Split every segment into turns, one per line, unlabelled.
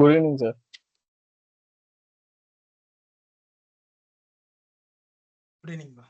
Good evening, sir.
Good evening, bro.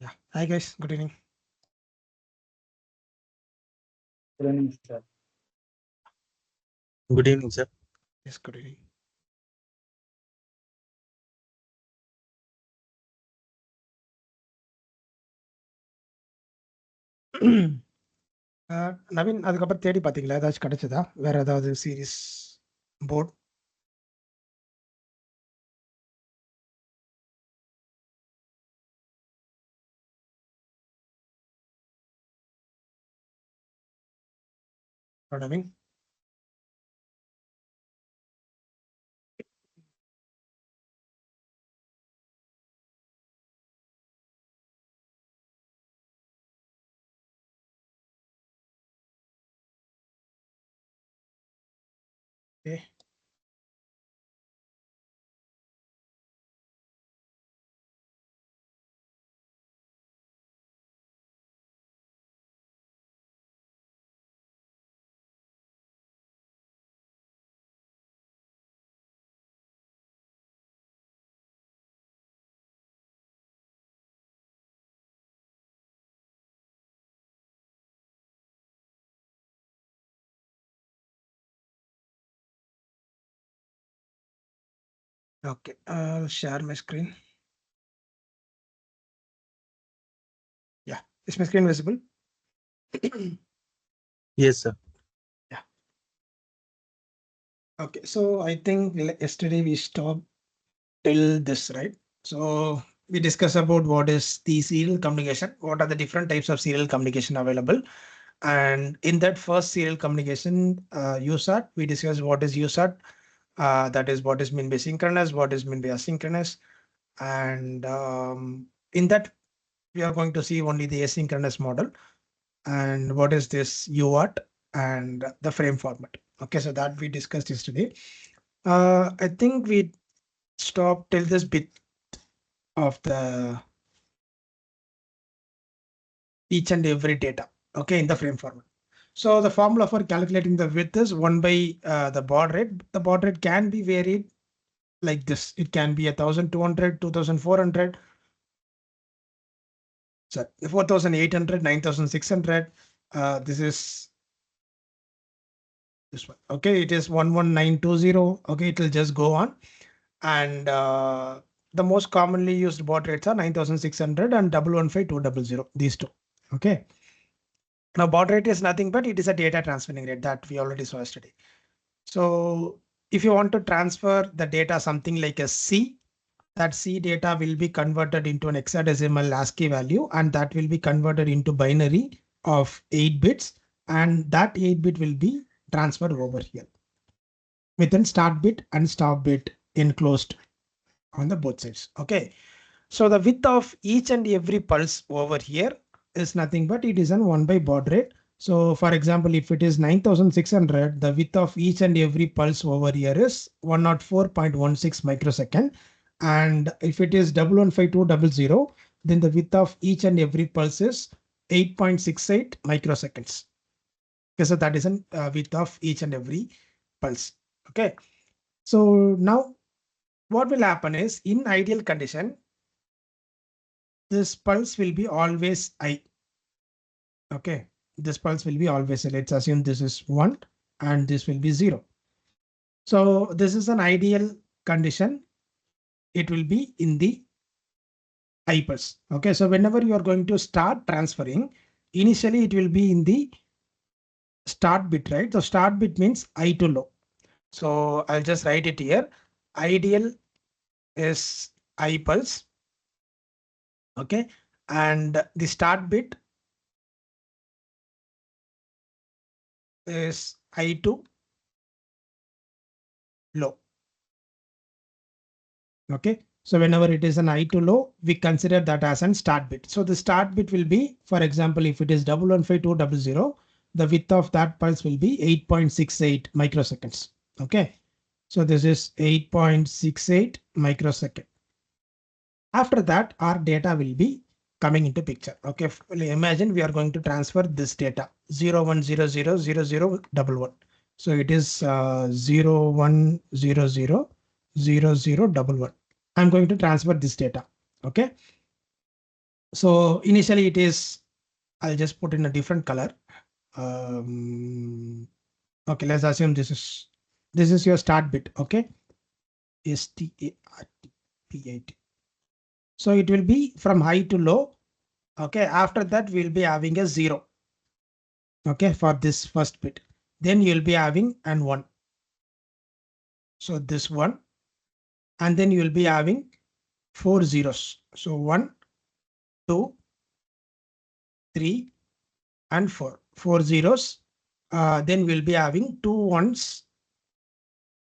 Yeah. Hi guys. Good evening.
Good evening, sir.
Good evening, sir.
Yes. Good evening. Naveen அதுக்கப்புறம் தேடி பார்த்தீங்களா? ஏதாச்சும் கிடைச்சதா? வேற ஏதாவது series port? Naveen. Okay. Okay. I'll share my screen. Yeah. Is my screen visible?
Yes, sir.
Yeah. Okay. So I think yesterday we stopped till this, right? So we discussed about what is the serial communication, what are the different types of serial communication available. And in that first serial communication, USAT, we discussed what is USAT. That is what is meant by synchronous, what is meant by asynchronous. And in that, we are going to see only the asynchronous model and what is this UART and the frame format. Okay, so that we discussed yesterday. I think we stopped till this bit of the each and every data, okay, in the frame format. So the formula for calculating the width is 1 by the baud rate. The baud rate can be varied like this. It can be 1,200, 2,400, so 4,800, 9,600. This is this one. Okay, it is 11920. Okay, it will just go on. And the most commonly used baud rates are 9,600 and 115,200. These two. Okay. Now baud rate is nothing but it is a data transferring rate that we already saw yesterday. So if you want to transfer the data something like a C, that C data will be converted into an hexadecimal ASCII value and that will be converted into binary of 8 bits and that 8 bit will be transferred over here within start bit and stop bit enclosed on the both sides. Okay. So the width of each and every pulse over here is nothing but it is an 1 by baud rate. So for example, if it is 9,600, the width of each and every pulse over here is 104.16 microsecond. And if it is 115,200, then the width of each and every pulse is 8.68 microseconds. Okay, so that is an width of each and every pulse. Okay. So now what will happen is in ideal condition, this pulse will be always I. Okay, this pulse will be always I. Let's assume this is 1 and this will be 0. So this is an ideal condition. It will be in the I pulse. Okay, so whenever you are going to start transferring, initially it will be in the start bit, right? So start bit means I to low. So I'll just write it here. Ideal is I pulse. Okay, and the start bit is I2 low. Okay, so whenever it is an I to low, we consider that as an start bit. So the start bit will be, for example, if it is 115,200, the width of that pulse will be 8.68 microseconds. Okay, so this is 8.68 microsecond. After that, our data will be coming into picture. Okay, imagine we are going to transfer this data 01000011. So it is 01000011. I'm going to transfer this data. Okay. So initially it is, I'll just put in a different color. Okay, let's assume this is your start bit. Okay, START. So it will be from high to low. Okay, after that we'll be having a 0. Okay, for this first bit. Then you'll be having an 1. So this one, and then you'll be having 4 zeros. So 1, 2, 3, and 4. 4 zeros. Then we'll be having 2 ones,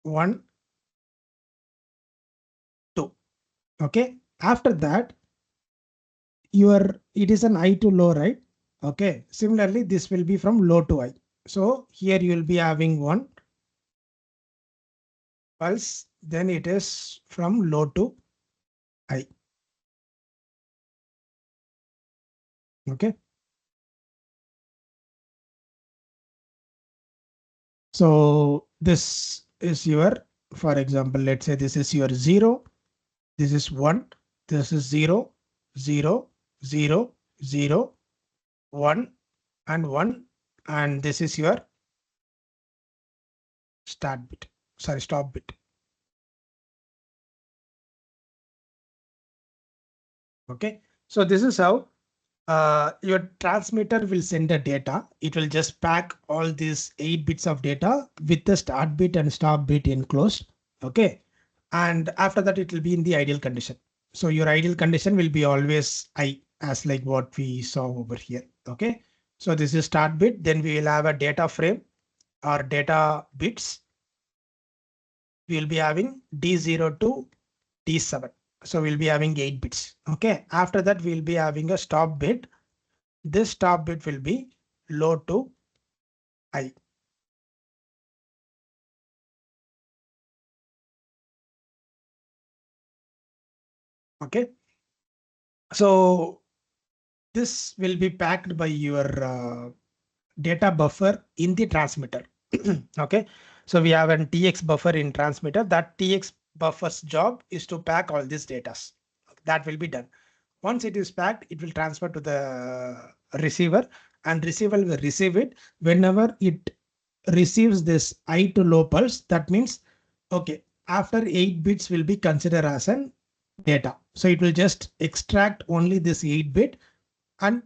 1, 2. Okay. After that, it is an I to low, right? Okay. Similarly, this will be from low to high. So here you will be having 1 pulse. Then it is from low to high. Okay. So this is your, for example, let's say this is your 0. This is 1. This is 0, 0, 0, 0, 1, and 1. And this is your start bit. Sorry, stop bit. Okay. So this is how your transmitter will send the data. It will just pack all these 8 bits of data with the start bit and stop bit enclosed. Okay. And after that, it will be in the ideal condition. So your ideal condition will be always I, as like what we saw over here. Okay. So this is start bit. Then we will have a data frame or data bits. We will be having D0 to D7. So we'll be having 8 bits. Okay. After that, we'll be having a stop bit. This stop bit will be low to high. Okay. So this will be packed by your data buffer in the transmitter. Okay. So we have an TX buffer in transmitter. That TX buffer's job is to pack all these data. That will be done. Once it is packed, it will transfer to the receiver, and receiver will receive it. Whenever it receives this I to low pulse, that means, okay, after 8 bits will be considered as an data. So it will just extract only this 8 bit and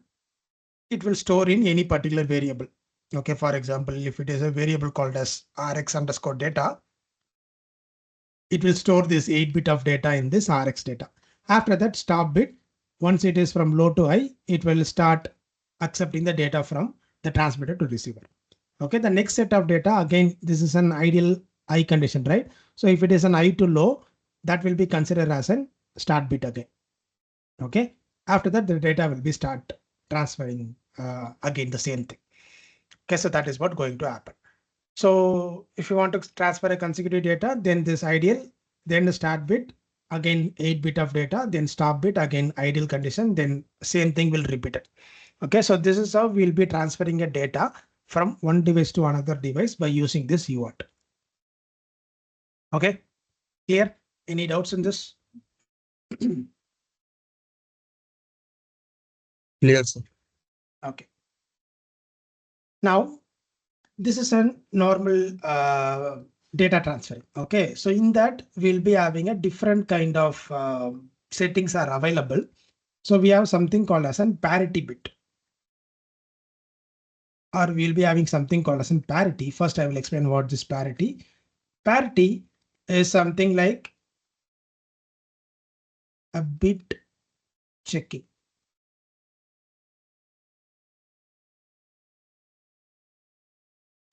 it will store in any particular variable. Okay, for example, if it is a variable called as rx underscore data, it will store this 8 bit of data in this rx data. After that stop bit, once it is from low to high, it will start accepting the data from the transmitter to receiver. Okay, the next set of data, again, this is an ideal I condition, right? So if it is an I to low, that will be considered as an start bit again. Okay, after that, the data will be start transferring again the same thing. Okay, so that is what going to happen. So if you want to transfer a consecutive data, then this ideal, then the start bit, again 8 bit of data, then stop bit, again ideal condition, then same thing will repeat it. Okay, so this is how we'll be transferring a data from one device to another device by using this UART. Okay, clear? Any doubts in this?
Clear, sir.
Okay. Now, this is a normal data transfer. Okay, so in that we'll be having a different kind of settings are available. So we have something called as a parity bit, or we'll be having something called as a parity. First, I will explain what this parity. Parity is something like a bit checking.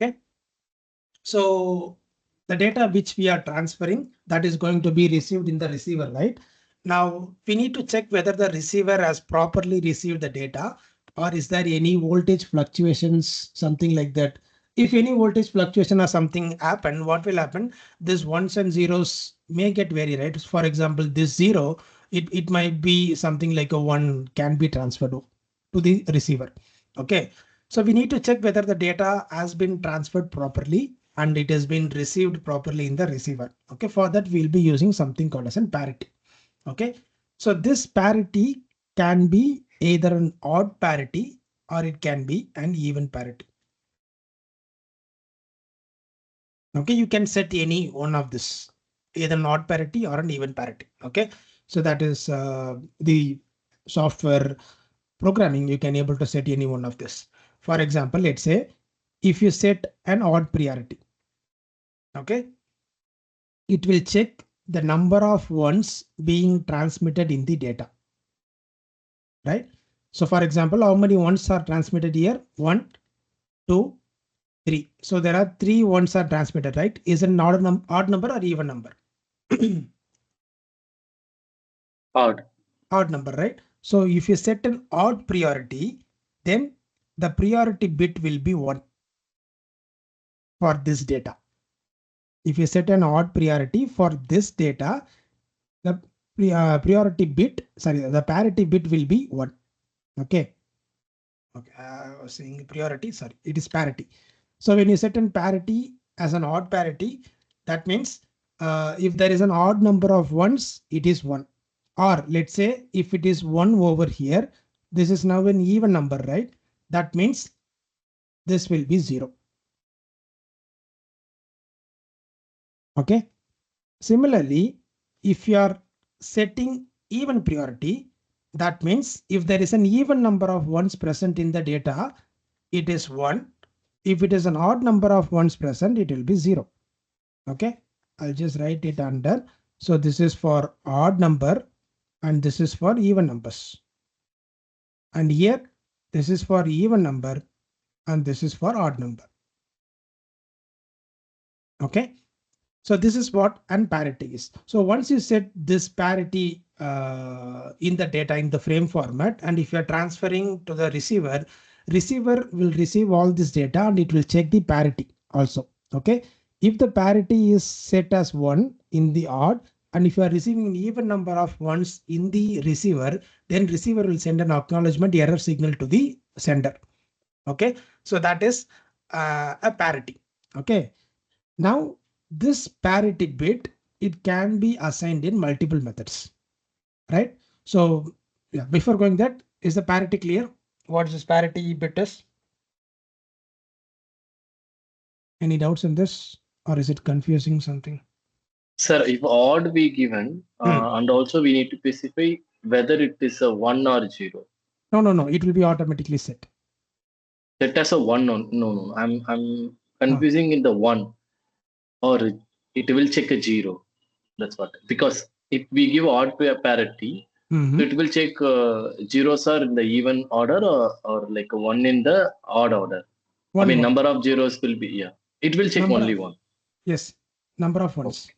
Okay, so the data which we are transferring, that is going to be received in the receiver, right? Now we need to check whether the receiver has properly received the data, or is there any voltage fluctuations, something like that. If any voltage fluctuation or something happen, what will happen? This ones and zeros may get vary, right? For example, this 0, it might be something like a 1 can be transferred to the receiver. Okay, so we need to check whether the data has been transferred properly and it has been received properly in the receiver. Okay, for that we'll be using something called as a parity. Okay, so this parity can be either an odd parity or it can be an even parity. Okay, you can set any one of this, either an odd parity or an even parity. Okay, so that is the software programming. You can able to set any one of this. For example, let's say if you set an odd priority, okay, it will check the number of ones being transmitted in the data, right? So for example, how many ones are transmitted here? 1, 2, 3. So there are 3 ones are transmitted, right? Is it an odd number or even number?
Odd.
Odd number, right? So if you set an odd priority, then the priority bit will be 1 for this data. If you set an odd priority for this data, the priority bit, sorry, the parity bit will be 1. Okay. Okay, I was saying priority, sorry, it is parity. So when you set an parity as an odd parity, that means if there is an odd number of ones, it is 1. Or let's say if it is 1 over here, this is now an even number, right? That means this will be 0. Okay. Similarly, if you are setting even priority, that means if there is an even number of ones present in the data, it is 1. If it is an odd number of ones present, it will be 0. Okay, I'll just write it under. So this is for odd number and this is for even numbers. And here, this is for even number and this is for odd number. Okay. So this is what unparity is. So once you set this parity in the data in the frame format, and if you're transferring to the receiver, receiver will receive all this data and it will check the parity also. Okay. If the parity is set as 1 in the odd, and if you are receiving an even number of ones in the receiver, then receiver will send an acknowledgement error signal to the sender. Okay. So that is a parity. Okay. Now, this parity bit, it can be assigned in multiple methods, right? So yeah, before going that, is the parity clear? What this parity bit is? Any doubts in this, or is it confusing something?
Sir, if odd be given, and also we need to specify whether it is a 1 or 0.
No, it will be automatically set.
Set as a 1, no. I'm confusing in the 1, or it will check a 0. That's what. Because if we give odd parity, so it will check zeros are in the even order, or like a 1 in the odd order. I mean, number of zeros will be, yeah. It will check only 1.
Yes, number of ones.
Okay.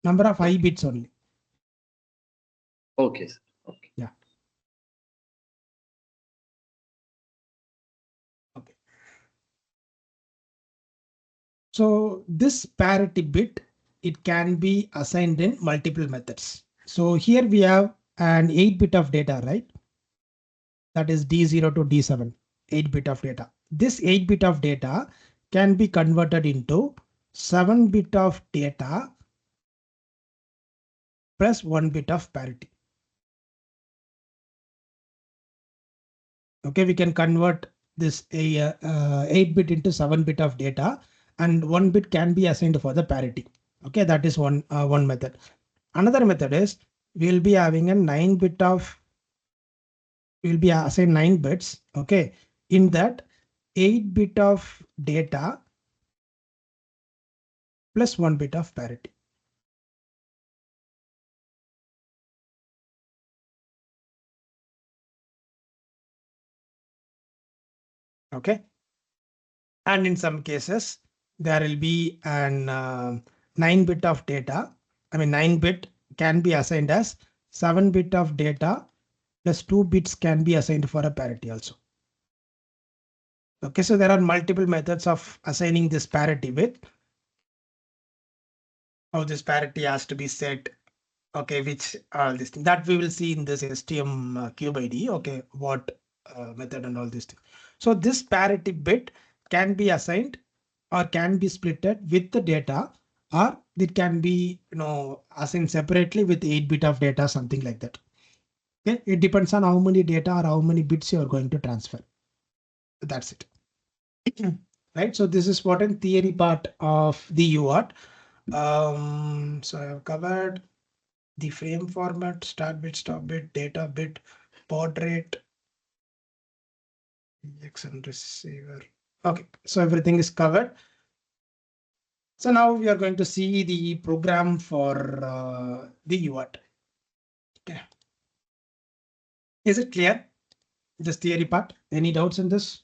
Number of I bits only.
Okay, sir. Okay.
Yeah. Okay. So this parity bit, it can be assigned in multiple methods. So here we have an 8-bit of data, right? That is D0 to D7, 8-bit of data. This 8-bit of data can be converted into 7-bit of data plus 1 bit of parity. Okay, we can convert this 8-bit into 7-bit of data, and 1 bit can be assigned for the parity. Okay, that is one method. Another method is we'll be having a 9-bit of, we'll be assigned 9 bits. Okay, in that 8-bit of data plus 1 bit of parity. Okay, and in some cases there will be an 9-bit of data. I mean 9-bit can be assigned as 7-bit of data plus 2 bits can be assigned for a parity also. Okay, so there are multiple methods of assigning this parity bit. How this parity has to be set. Okay, which this thing that we will see in this STM cube ID. Okay, what method and all this thing. So this parity bit can be assigned or can be splitted with the data, or it can be assigned separately with 8-bit of data, something like that. Okay, it depends on how many data or how many bits you are going to transfer. That's it. Right. So this is what in theory part of the UART. So I have covered the frame format, start bit, stop bit, data bit, baud rate, EX and receiver. Okay, so everything is covered. So now we are going to see the program for the UART. Okay. Is it clear? This theory part. Any doubts in this?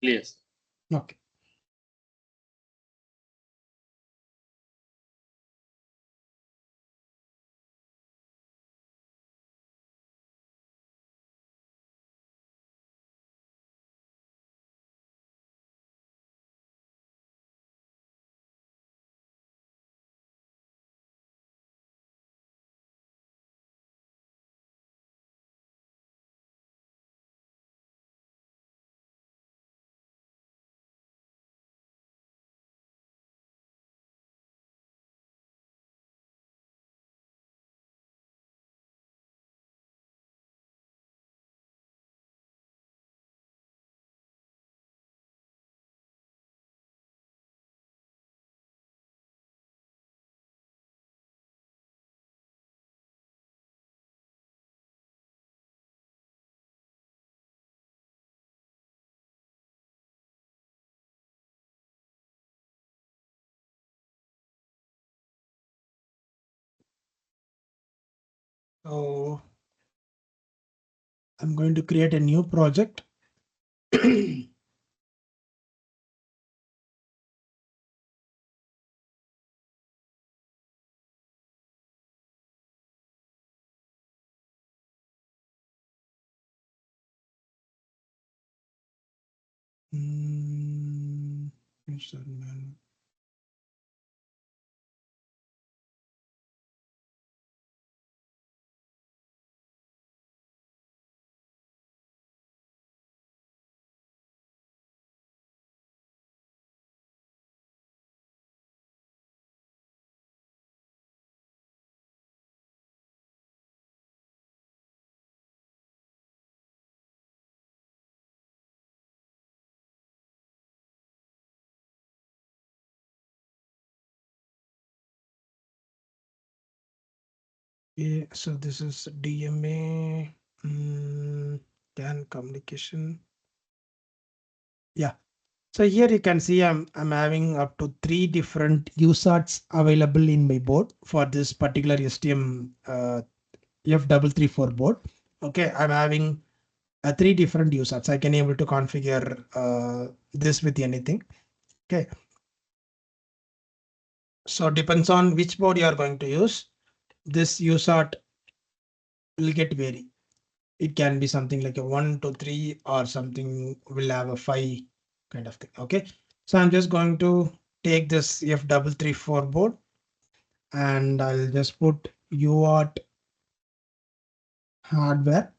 Yes.
Okay. So I'm going to create a new project. Which one? Yeah, so this is DMA CAN communication. Yeah. So here you can see I'm having up to 3 different USARTs available in my board for this particular STM F334 board. Okay, I'm having 3 different USARTs. I can able to configure this with anything. Okay. So depends on which board you are going to use. This USART will get vary. It can be something like a 1 to 3 or something will have a 5 kind of thing. Okay. So I'm just going to take this F334 board and I'll just put UART hardware.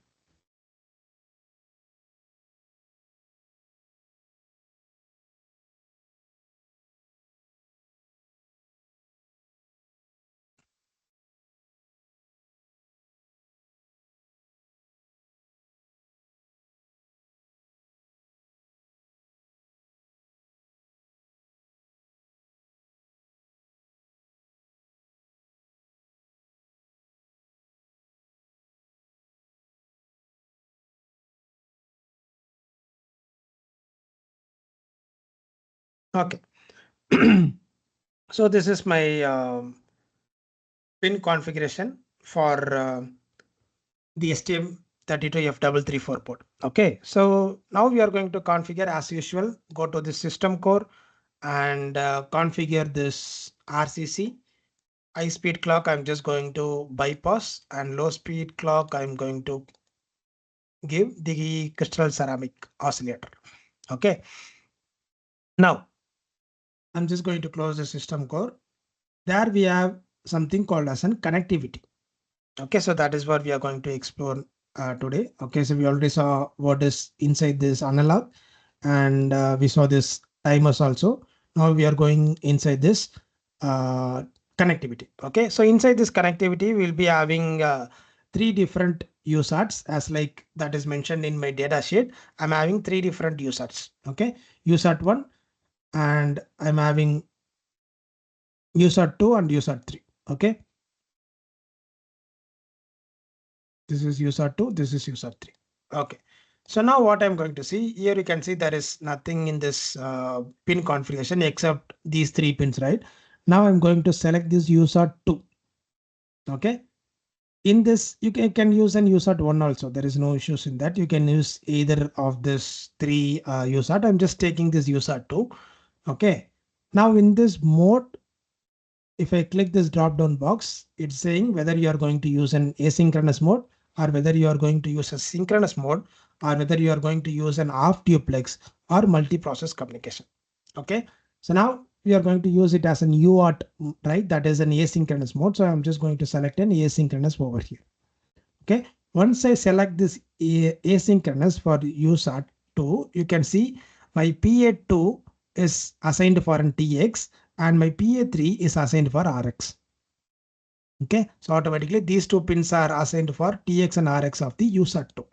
Okay. So this is my pin configuration for the STM32F334 port. Okay, so now we are going to configure as usual. Go to the system core and configure this RCC. High speed clock I'm just going to bypass, and low speed clock I'm going to give the crystal ceramic oscillator. Okay, now I'm just going to close the system core. There we have something called as an connectivity. Okay, so that is what we are going to explore today. Okay, so we already saw what is inside this analog, and we saw this timers also. Now we are going inside this connectivity. Okay, so inside this connectivity, we'll be having 3 different USARTs as like that is mentioned in my data sheet. I'm having 3 different USARTs. Okay, USART 1 and I'm having USART 2 and USART 3. Okay, this is USART 2, this is USART 3. Okay, so now what I'm going to see here, you can see there is nothing in this pin configuration except these 3 pins, right? Now I'm going to select this USART 2. Okay, in this you can use an USART 1 also. There is no issues in that. You can use either of this 3 USART. I'm just taking this USART 2. Okay, now in this mode, if I click this drop down box, it's saying whether you are going to use an asynchronous mode or whether you are going to use a synchronous mode or whether you are going to use an off duplex or multi-process communication. Okay, so now we are going to use it as an UART, right? That is an asynchronous mode. So I'm just going to select an asynchronous over here. Okay, once I select this asynchronous for USART 2, you can see my PA2 is assigned for an TX and my PA3 is assigned for RX. Okay, so automatically these 2 pins are assigned for TX and RX of the USART 2.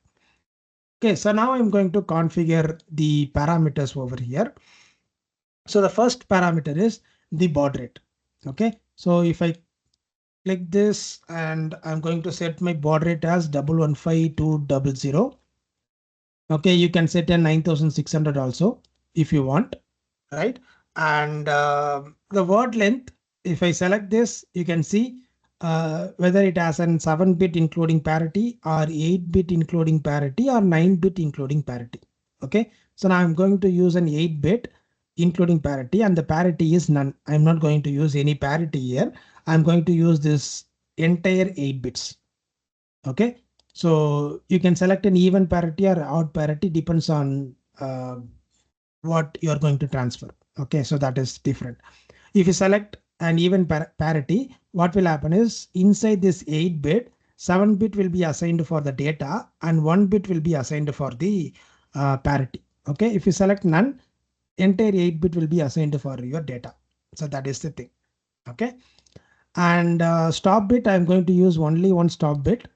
Okay, so now I'm going to configure the parameters over here. So the first parameter is the baud rate. Okay, so if I click this and I'm going to set my baud rate as 115200. Okay, you can set a 9600 also if you want, right? And the word length, if I select this, you can see whether it has an 7-bit including parity or 8-bit including parity or 9-bit including parity. Okay, so now I'm going to use an 8-bit including parity and the parity is none. I'm not going to use any parity here. I'm going to use this entire 8 bits. Okay, so you can select an even parity or odd parity, depends on what you're going to transfer. Okay, so that is different. If you select an even parity, what will happen is inside this 8-bit, 7-bit will be assigned for the data and 1-bit will be assigned for the parity. Okay, if you select none, entire 8-bit will be assigned for your data. So that is the thing. Okay, and stop bit, I'm going to use only one stop bit.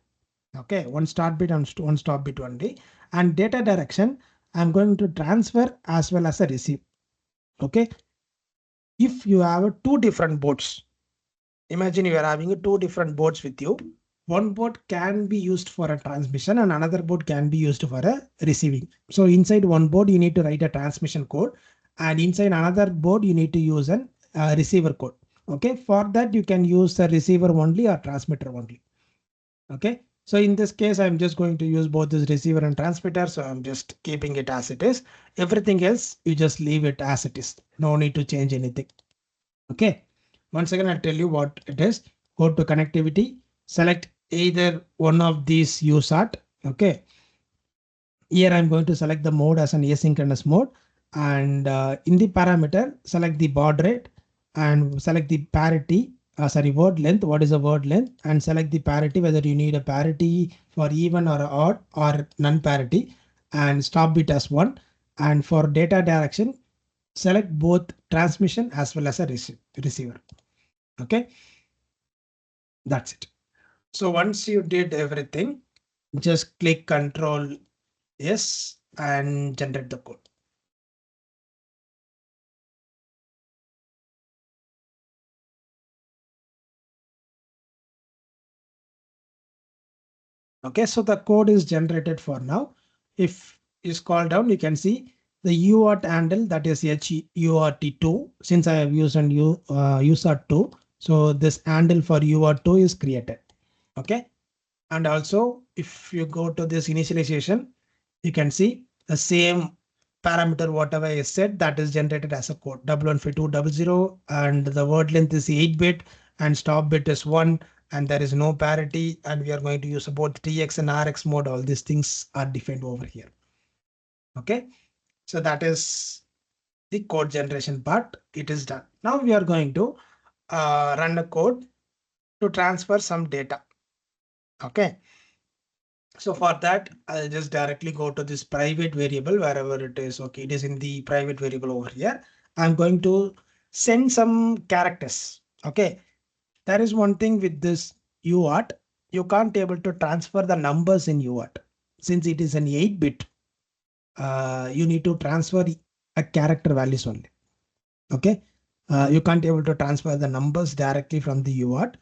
Okay, one start bit and one stop bit only. And data direction, I'm going to transfer as well as a receive. Okay, if you have 2 different boards, imagine you are having 2 different boards with you. One board can be used for a transmission and another board can be used for a receiving. So inside one board, you need to write a transmission code and inside another board, you need to use a receiver code. Okay, for that, you can use the receiver only or transmitter only. Okay, so in this case, I'm just going to use both this receiver and transmitter. So I'm just keeping it as it is. Everything else, you just leave it as it is. No need to change anything. Okay, once again, I'll tell you what it is. Go to connectivity, select either one of these USART. Okay, here I'm going to select the mode as an asynchronous mode. And in the parameter, select the baud rate and select the parity. Sorry, word length. What is the word length? And select the parity, whether you need a parity for even or odd or non-parity, and stop bit as 1. And for data direction, select both transmission as well as a receiver. Okay, that's it. So once you did everything, just click Control S and generate the code. Okay, so the code is generated for now. If you scroll down, you can see the UART handle, that is HUART2. Since I have used an USART2, so this handle for UART2 is created. Okay, and also if you go to this initialization, you can see the same parameter whatever I said, that is generated as a code 115200, and the word length is 8-bit and stop bit is 1, and there is no parity, and we are going to use both TX and RX mode. All these things are defined over here. Okay, so that is the code generation part. It is done. Now we are going to run a code to transfer some data. Okay, so for that, I'll just directly go to this private variable wherever it is. Okay, it is in the private variable over here. I'm going to send some characters. Okay, there is one thing with this UART, you can't able to transfer the numbers in UART. Since it is an 8-bit, you need to transfer a character values only. Okay. You can't able to transfer the numbers directly from the UART.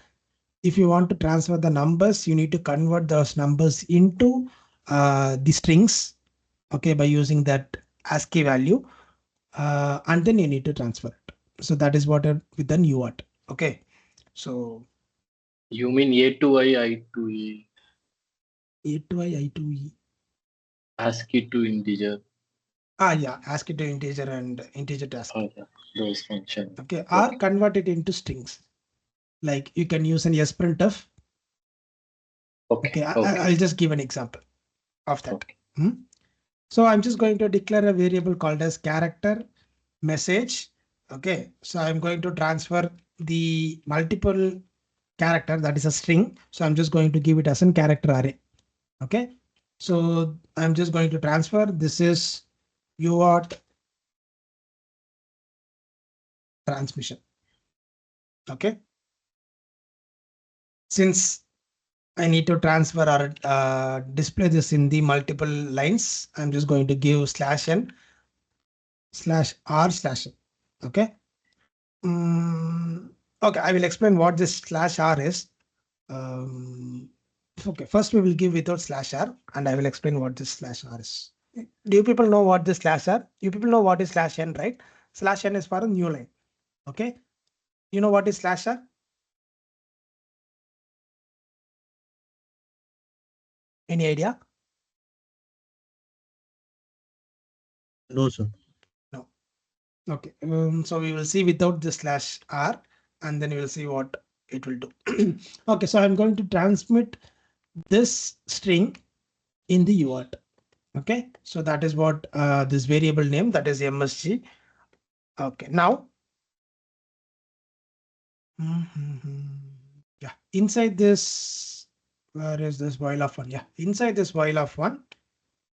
If you want to transfer the numbers, you need to convert those numbers into the strings. Okay, by using that ASCII value, and then you need to transfer it. So that is what with the UART. Okay, so
You mean A to I to E,
A to I to E.
ASCII to integer.
Yeah, ASCII to integer and integer to ASCII.
Okay, those functions.
Okay, or convert it into strings. Like you can use an sprintf. Okay, I'll just give an example of that.
Okay.
So I'm just going to declare a variable called as character message. Okay, so I'm going to transfer the multiple character, that is a string. So I'm just going to give it as a character array. Okay, so I'm just going to transfer. This is UART transmission. Okay, since I need to transfer or display this in the multiple lines, I'm just going to give /n/r/n. Okay. Okay, I will explain what this /r is. Okay, first we will give without /r, and I will explain what this /r is. Do you people know what this /r? You people know what is /n, right? /n is for a new line. Okay, you know what is /r? Any idea?
No, sir.
No. Okay, so we will see without the /r, and then we will see what it will do. Okay, so I'm going to transmit this string in the UART. Okay, so that is what this variable name, that is MSG. Okay, now yeah, inside this, where is this while of one? Yeah, inside this while of one,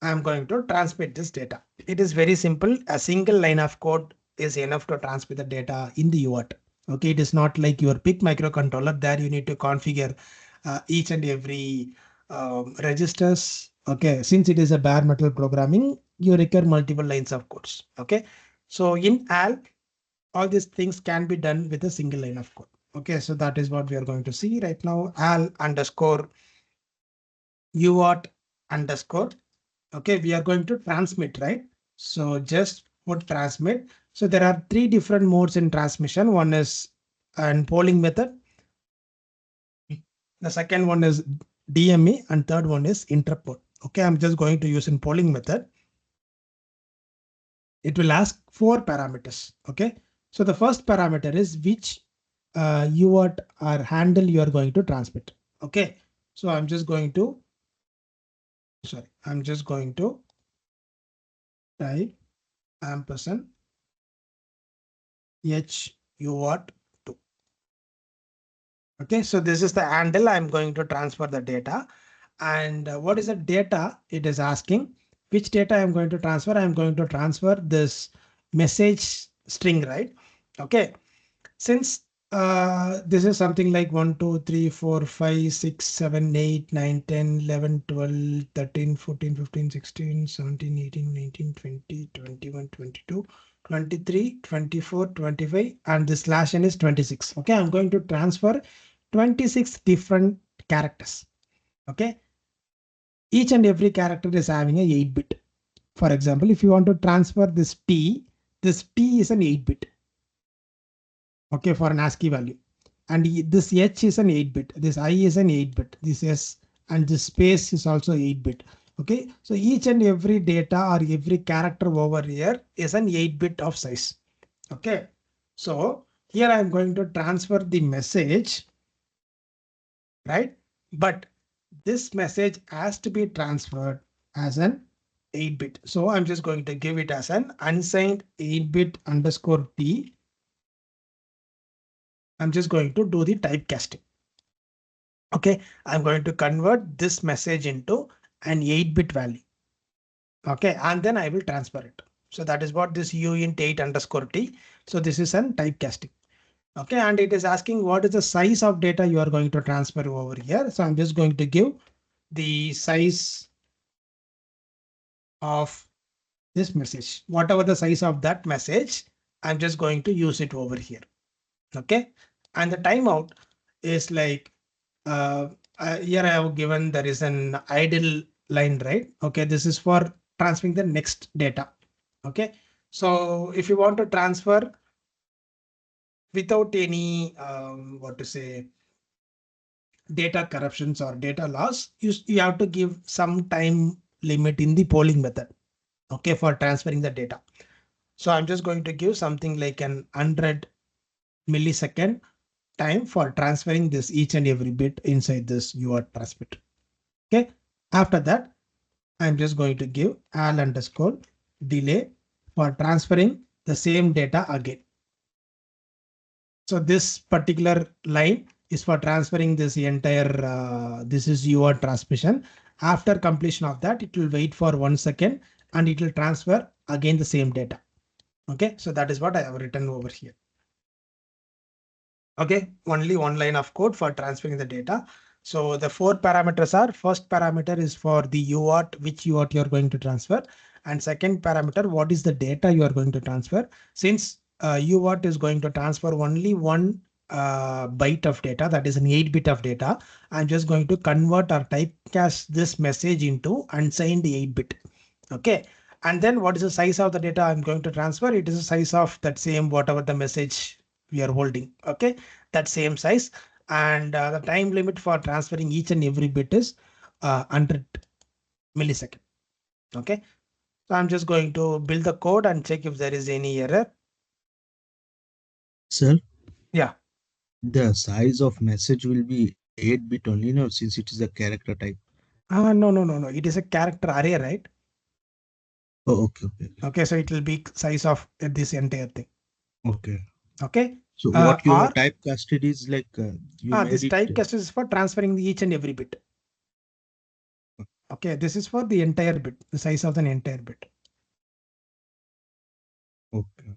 I'm going to transmit this data. It is very simple. A single line of code is enough to transmit the data in the UART. Okay, it is not like your PIC microcontroller. There you need to configure each and every registers. Okay, since it is a bare metal programming, you require multiple lines of codes. Okay, so in AL, all these things can be done with a single line of code. Okay, so that is what we are going to see right now. AL underscore UART underscore. Okay, we are going to transmit, right? So just put transmit. So there are 3 different modes in transmission. One is an polling method. The second one is DME, and third one is interrupt mode. Okay, I'm just going to use in polling method. It will ask 4 parameters. Okay, so the first parameter is which UART or handle you are going to transmit. Okay, so I'm just going to type ampersand h UART 2. Okay, so this is the handle. I'm going to transfer the data. And what is the data? It is asking which data I'm going to transfer. I'm going to transfer this message string, right? Okay, since this is something like 1, 2, 3, 4, 5, 6, 7, 8, 9, 10, 11, 12, 13, 14, 15, 16, 17, 18, 19, 20, 21, 22, 23, 24, 25, and this /n is 26. Okay, I'm going to transfer 26 different characters. Okay, each and every character is having a 8-bit. For example, if you want to transfer this T is an 8-bit. Okay, for an ASCII value. And this H is an 8-bit. This I is an 8-bit. This S and this space is also 8-bit. Okay, so each and every data or every character over here is an 8-bit of size. Okay, so here I'm going to transfer the message, right? But this message has to be transferred as an 8-bit. So I'm just going to give it as an unsigned 8-bit underscore T. I'm just going to do the typecasting. Okay, I'm going to convert this message into an 8-bit value. Okay, and then I will transfer it. So that is what this uint8 underscore T. So this is an typecasting. Okay, and it is asking what is the size of data you are going to transfer over here. So I'm just going to give the size of this message, whatever the size of that message, I'm just going to use it over here. Okay, and the timeout is like here I have given there is an idle line, right? Okay, this is for transferring the next data. Okay, so if you want to transfer without any what to say data corruptions or data loss, you have to give some time limit in the polling method. Okay, for transferring the data. So I'm just going to give something like an 100 millisecond time for transferring this each and every bit inside this UART transmit. Okay. After that, I'm just going to give al underscore delay for transferring the same data again. So this particular line is for transferring this entire, this is your transmission. After completion of that, it will wait for 1 second and it will transfer again the same data. Okay, so that is what I have written over here. Okay, only one line of code for transferring the data. So the 4 parameters are: first parameter is for the UART, which UART you're going to transfer. And second parameter, what is the data you are going to transfer? Since UART is going to transfer only one byte of data, that is an 8-bit of data, I'm just going to convert or typecast this message into unsigned 8-bit. Okay. And then what is the size of the data I'm going to transfer? It is the size of that same whatever the message we are holding. Okay, that same size. And the time limit for transferring each and every bit is 100 millisecond. Okay, so I'm just going to build the code and check if there is any error.
Sir?
Yeah.
The size of message will be 8-bit only, no, since it is a character type.
No. It is a character array, right?
Oh, okay.
Okay, so it will be size of this entire thing.
Okay.
Okay.
So what you
Or
have typecasted is like you
this
made it.
typecast is for transferring each and every bit. Okay, this is for the entire bit, the size of an entire bit.
Okay.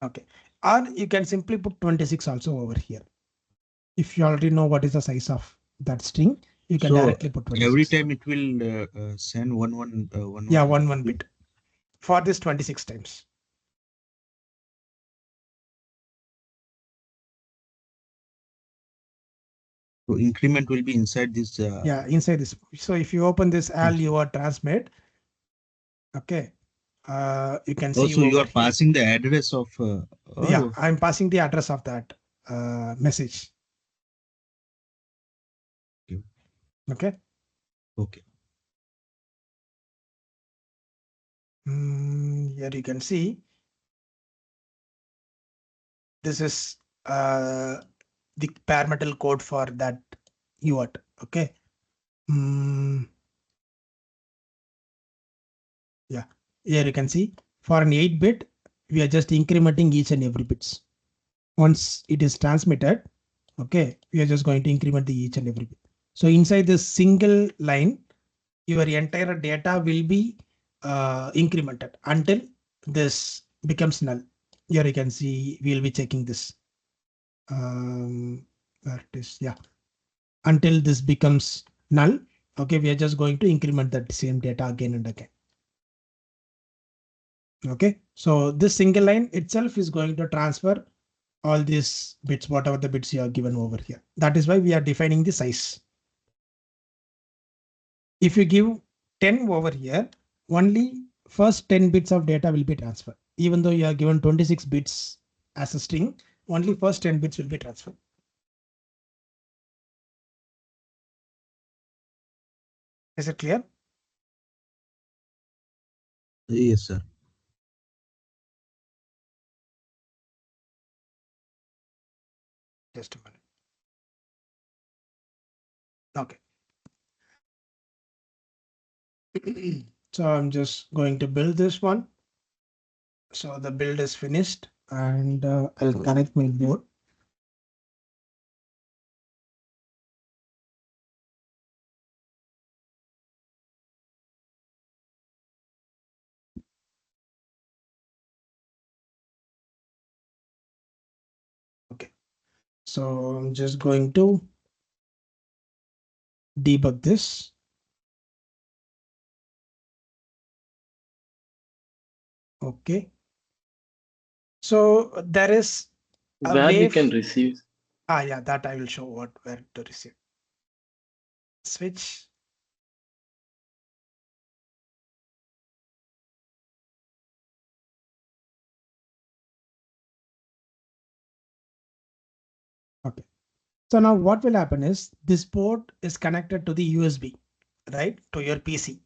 Okay, or you can simply put 26 also over here. If you already know what is the size of that string, you can
So
directly put
every
26.
time it will send
Yeah,
one
one
bit.
bit for this 26 times.
So increment will be inside this.
Yeah, inside this. So if you open this al your transmit, okay, you can see
Also, you
over
are
here.
passing the address of
Yeah,
or
I'm passing the address of that message. Okay.
okay.
Here you can see this is the bare metal code for that UART. Okay. Yeah, here you can see for an 8-bit, we are just incrementing each and every bits. Once it is transmitted, okay, we are just going to increment the each and every bit. So inside this single line, your entire data will be incremented until this becomes null. Here you can see we'll be checking this. Where it is, yeah, until this becomes null. Okay, we are just going to increment that same data again and again. Okay, so this single line itself is going to transfer all these bits, whatever the bits you are given over here. That is why we are defining the size. If you give 10 over here, only first 10 bits of data will be transferred. Even though you are given 26 bits as a string, only first 10 bits will be transferred. Is it clear?
Yes, sir.
Just a minute. Okay. So I'm just going to build this one. So the build is finished and I'll connect my board. So I'm just going to debug this. Okay. So there is a
Where we
way.
can receive.
Yeah, that I will show where to receive. Switch. Okay. So now what will happen is this board is connected to the USB, right, to your PC.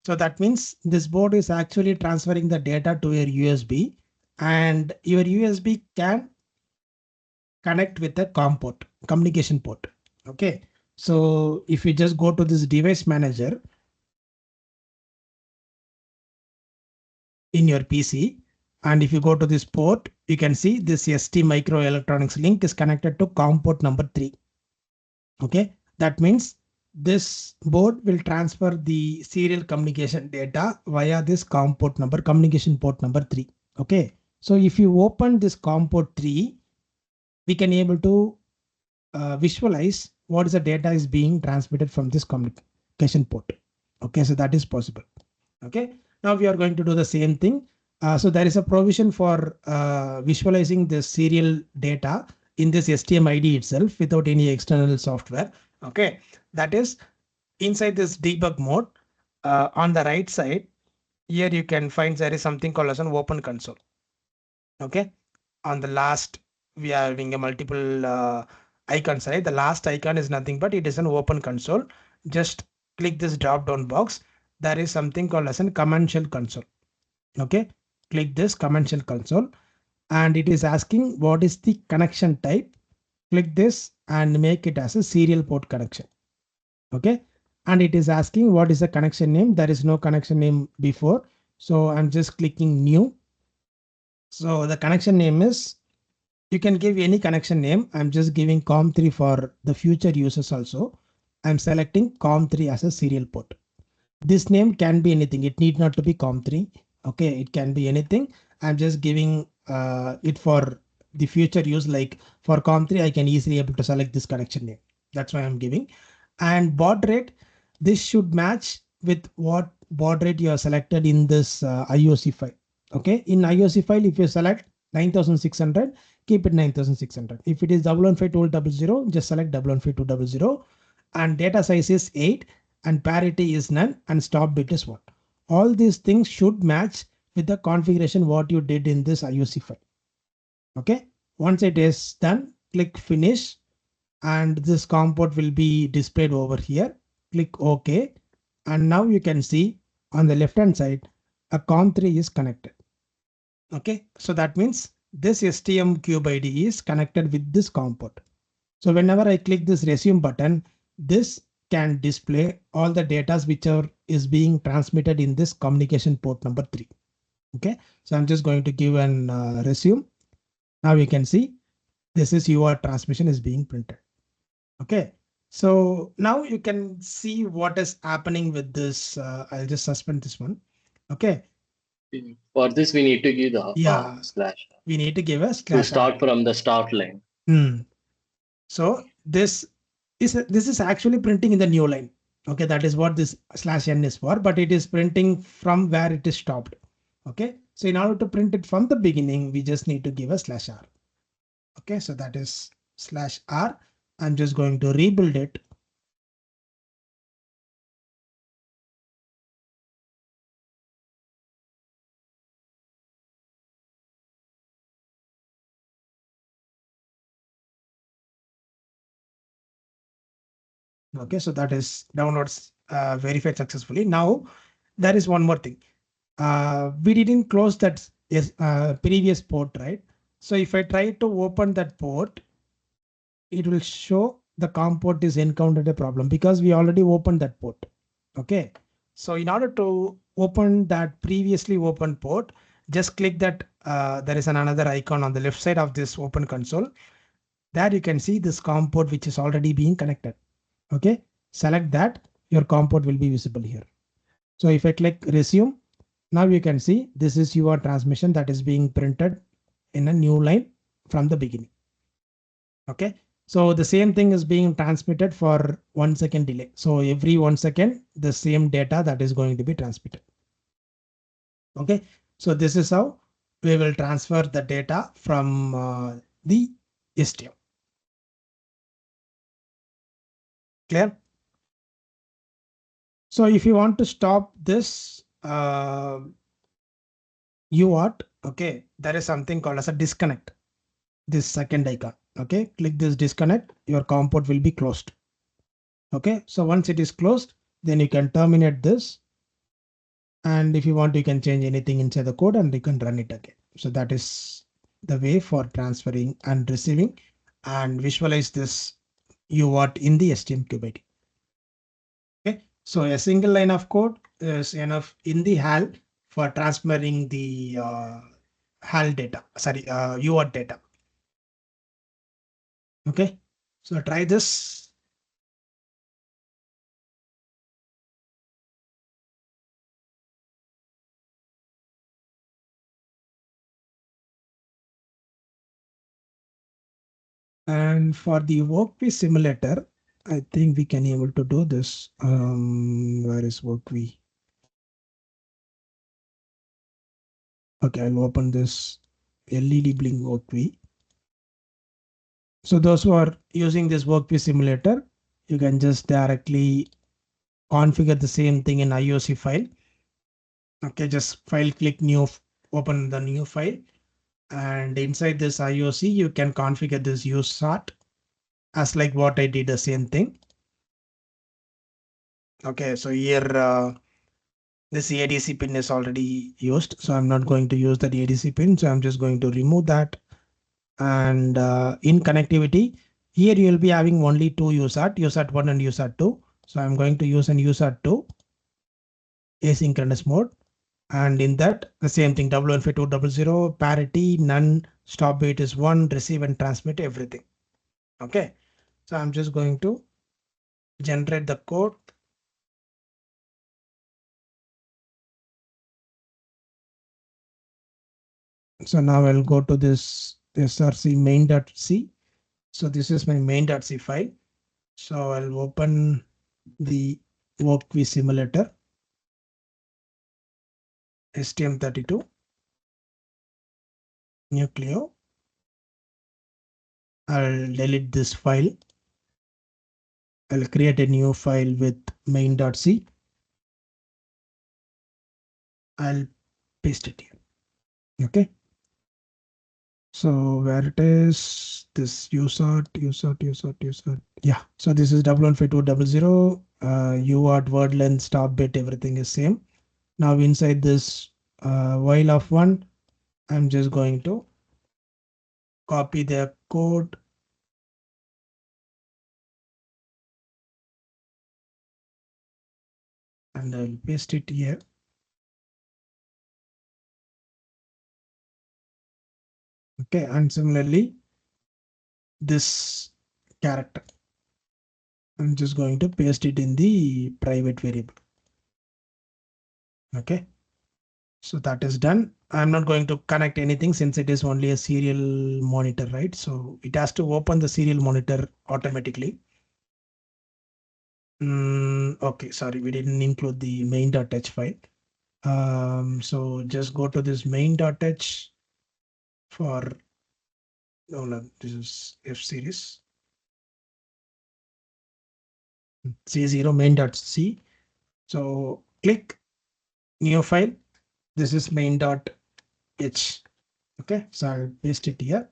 So that means this board is actually transferring the data to your USB, and your USB can connect with the COM port, communication port. Okay. So if you just go to this device manager in your PC, and if you go to this port, you can see this ST microelectronics link is connected to COM port number 3. Okay. That means this board will transfer the serial communication data via this COM port number, communication port number 3. Okay. So if you open this COM port 3, we can able to visualize what is the data is being transmitted from this communication port. Okay, so that is possible. Okay, now we are going to do the same thing. So there is a provision for visualizing the serial data in this STMID itself without any external software. Okay, that is inside this debug mode. On the right side, here you can find there is something called as an open console. Okay, on the last we are having a multiple icons, right? The last icon is nothing but it is an open console. Just click this drop down box. There is something called as a command shell console. Okay, click this command shell console, and it is asking what is the connection type. Click this and make it as a serial port connection. Okay, and it is asking what is the connection name. There is no connection name before, so I'm just clicking new. So the connection name is, you can give any connection name. I'm just giving COM3 for the future users also. I'm selecting COM3 as a serial port. This name can be anything. It need not to be COM3. Okay, it can be anything. I'm just giving it for the future use. Like for COM3, I can easily able to select this connection name. That's why I'm giving. And baud rate, this should match with what baud rate you are selected in this IOC file. Okay, in IOC file, if you select 9600, keep it 9600. If it is 115.200, just select 115.200, and data size is 8 and parity is none and stop bit is 1. All these things should match with the configuration what you did in this IOC file. Okay, once it is done, click finish, and this COM port will be displayed over here. Click OK, and now you can see on the left hand side a COM3 is connected. Okay, so that means this STM cube ID is connected with this COM port. So whenever I click this resume button, this can display all the data which is being transmitted in this communication port number 3. Okay, so I'm just going to give an resume. Now you can see this is your transmission is being printed. Okay, so now you can see what is happening with this. I'll just suspend this one. Okay.
For this, we need to give the
Yeah,
slash
we need to give a
to
slash
start
R.
from the start line.
So this is actually printing in the new line. Okay, that is what this /n is for, but it is printing from where it is stopped. Okay, so in order to print it from the beginning, we just need to give a /r. Okay, so that is /r. I'm just going to rebuild it. Okay, so that is downloads verified successfully. Now there is one more thing. We didn't close that previous port, right? So if I try to open that port, it will show the COM port is encountered a problem because we already opened that port. Okay, so in order to open that previously open port, just click that. There is another icon on the left side of this open console. There you can see this COM port which is already being connected. Okay, select that. Your COM port will be visible here. So if I click resume, now you can see this is your transmission that is being printed in a new line from the beginning. Okay. So the same thing is being transmitted for 1 second delay. So every 1 second, the same data that is going to be transmitted. Okay. So this is how we will transfer the data from the STM. Clear? So if you want to stop this UART, okay, there is something called as a disconnect. This second icon. Okay, click this disconnect. Your COM port will be closed. Okay, so once it is closed, then you can terminate this. And if you want, you can change anything inside the code and you can run it again. So that is the way for transferring and receiving and visualize this UART in the STM ID. Okay, so a single line of code is enough in the HAL for transferring the HAL data, sorry, UART data. Okay, so try this. And for the workpiece simulator, I think we can able to do this. Where is workpiece? Okay, I'll open this LED blink workpiece. So those who are using this workpiece simulator, you can just directly configure the same thing in IOC file. Okay, just file click new, open the new file. And inside this IOC, you can configure this use sort as like what I did the same thing. Okay, so here this ADC pin is already used, so I'm not going to use that ADC pin. So I'm just going to remove that. And in connectivity, here you will be having only two USART1 and USART2. So I'm going to use an USART2 asynchronous mode. And in that, the same thing, W15200, parity, none, stop bit is 1, receive and transmit everything. Okay, so I'm just going to generate the code. So now I'll go to this src main.c. So this is my main.c file. So I'll open the workpiece simulator STM32 Nucleo. I'll delete this file. I'll create a new file with main.c. I'll paste it here. Okay. So where it is, this USART. Yeah. So this is W15200. UART word length, stop bit, everything is same. Now inside this while of one, I'm just going to copy the code. And I'll paste it here. Okay. And similarly, this character, I'm just going to paste it in the private variable. Okay. So that is done. I'm not going to connect anything since it is only a serial monitor, right? So it has to open the serial monitor automatically. Okay, sorry, we didn't include the main.h file. So just go to this main.h for, no, this is F series. C0 main.c. So click new file. This is main.h. Okay, so I'll paste it here.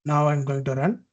Now I'm going to run.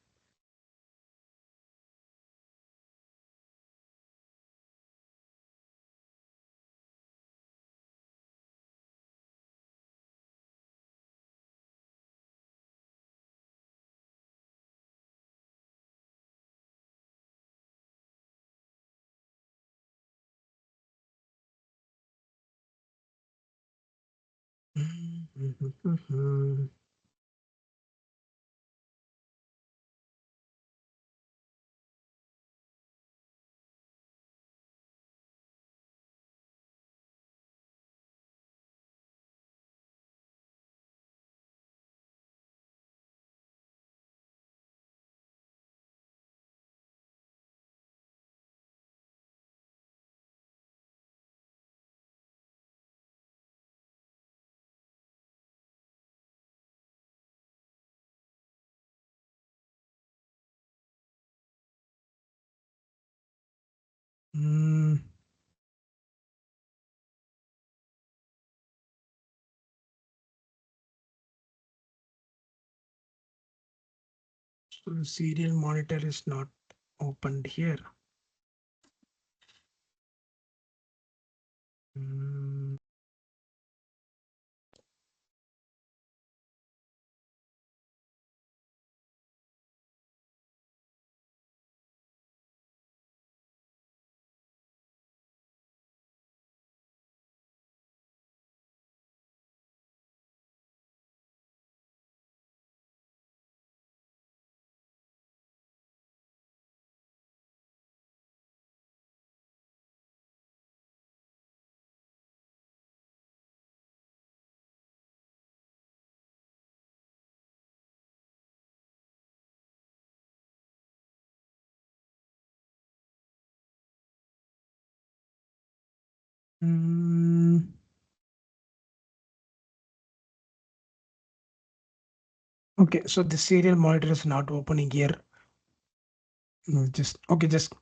So the serial monitor is not opened here. Okay, so the serial monitor is not opening here. Just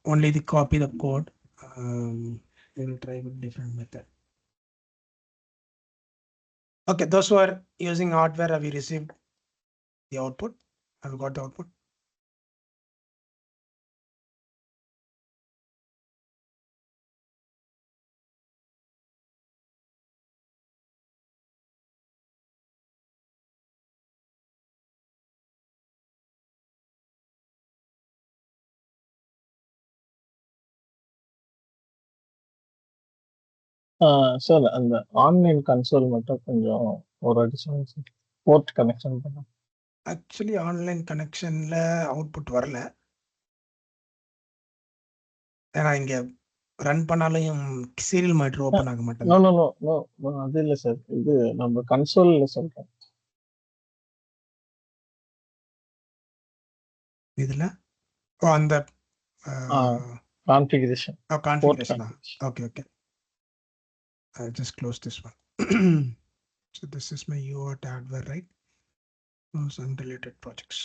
only the copy the code. We'll try with different method. Okay, those who are using hardware, have you received the output? Have you got the output?
Sir அந்த online console மட்டும் கொஞ்சம் ஒரு வாட்டி சொல்லுங்க sir. Port connection பண்ண
actually online கனெக்ஷன்ல output வரல. ஏன்னா இங்க ரன் பண்ணாலும் சீரியல் மானிட்டர் ஓபன் ஆக
நோ
மாட்டேங்குது.
நோ நோ நோ அது இல்லை சார். இது நம்ம கன்சோல்ல சொல்றேன்.
இதுல அந்த
கான்ஃபிகரேஷன் போர்ட்
கான்ஃபிகரேஷனா?
Configuration.
Okay. I'll just close this one. So this is my UART hardware, right? Close undeleted projects.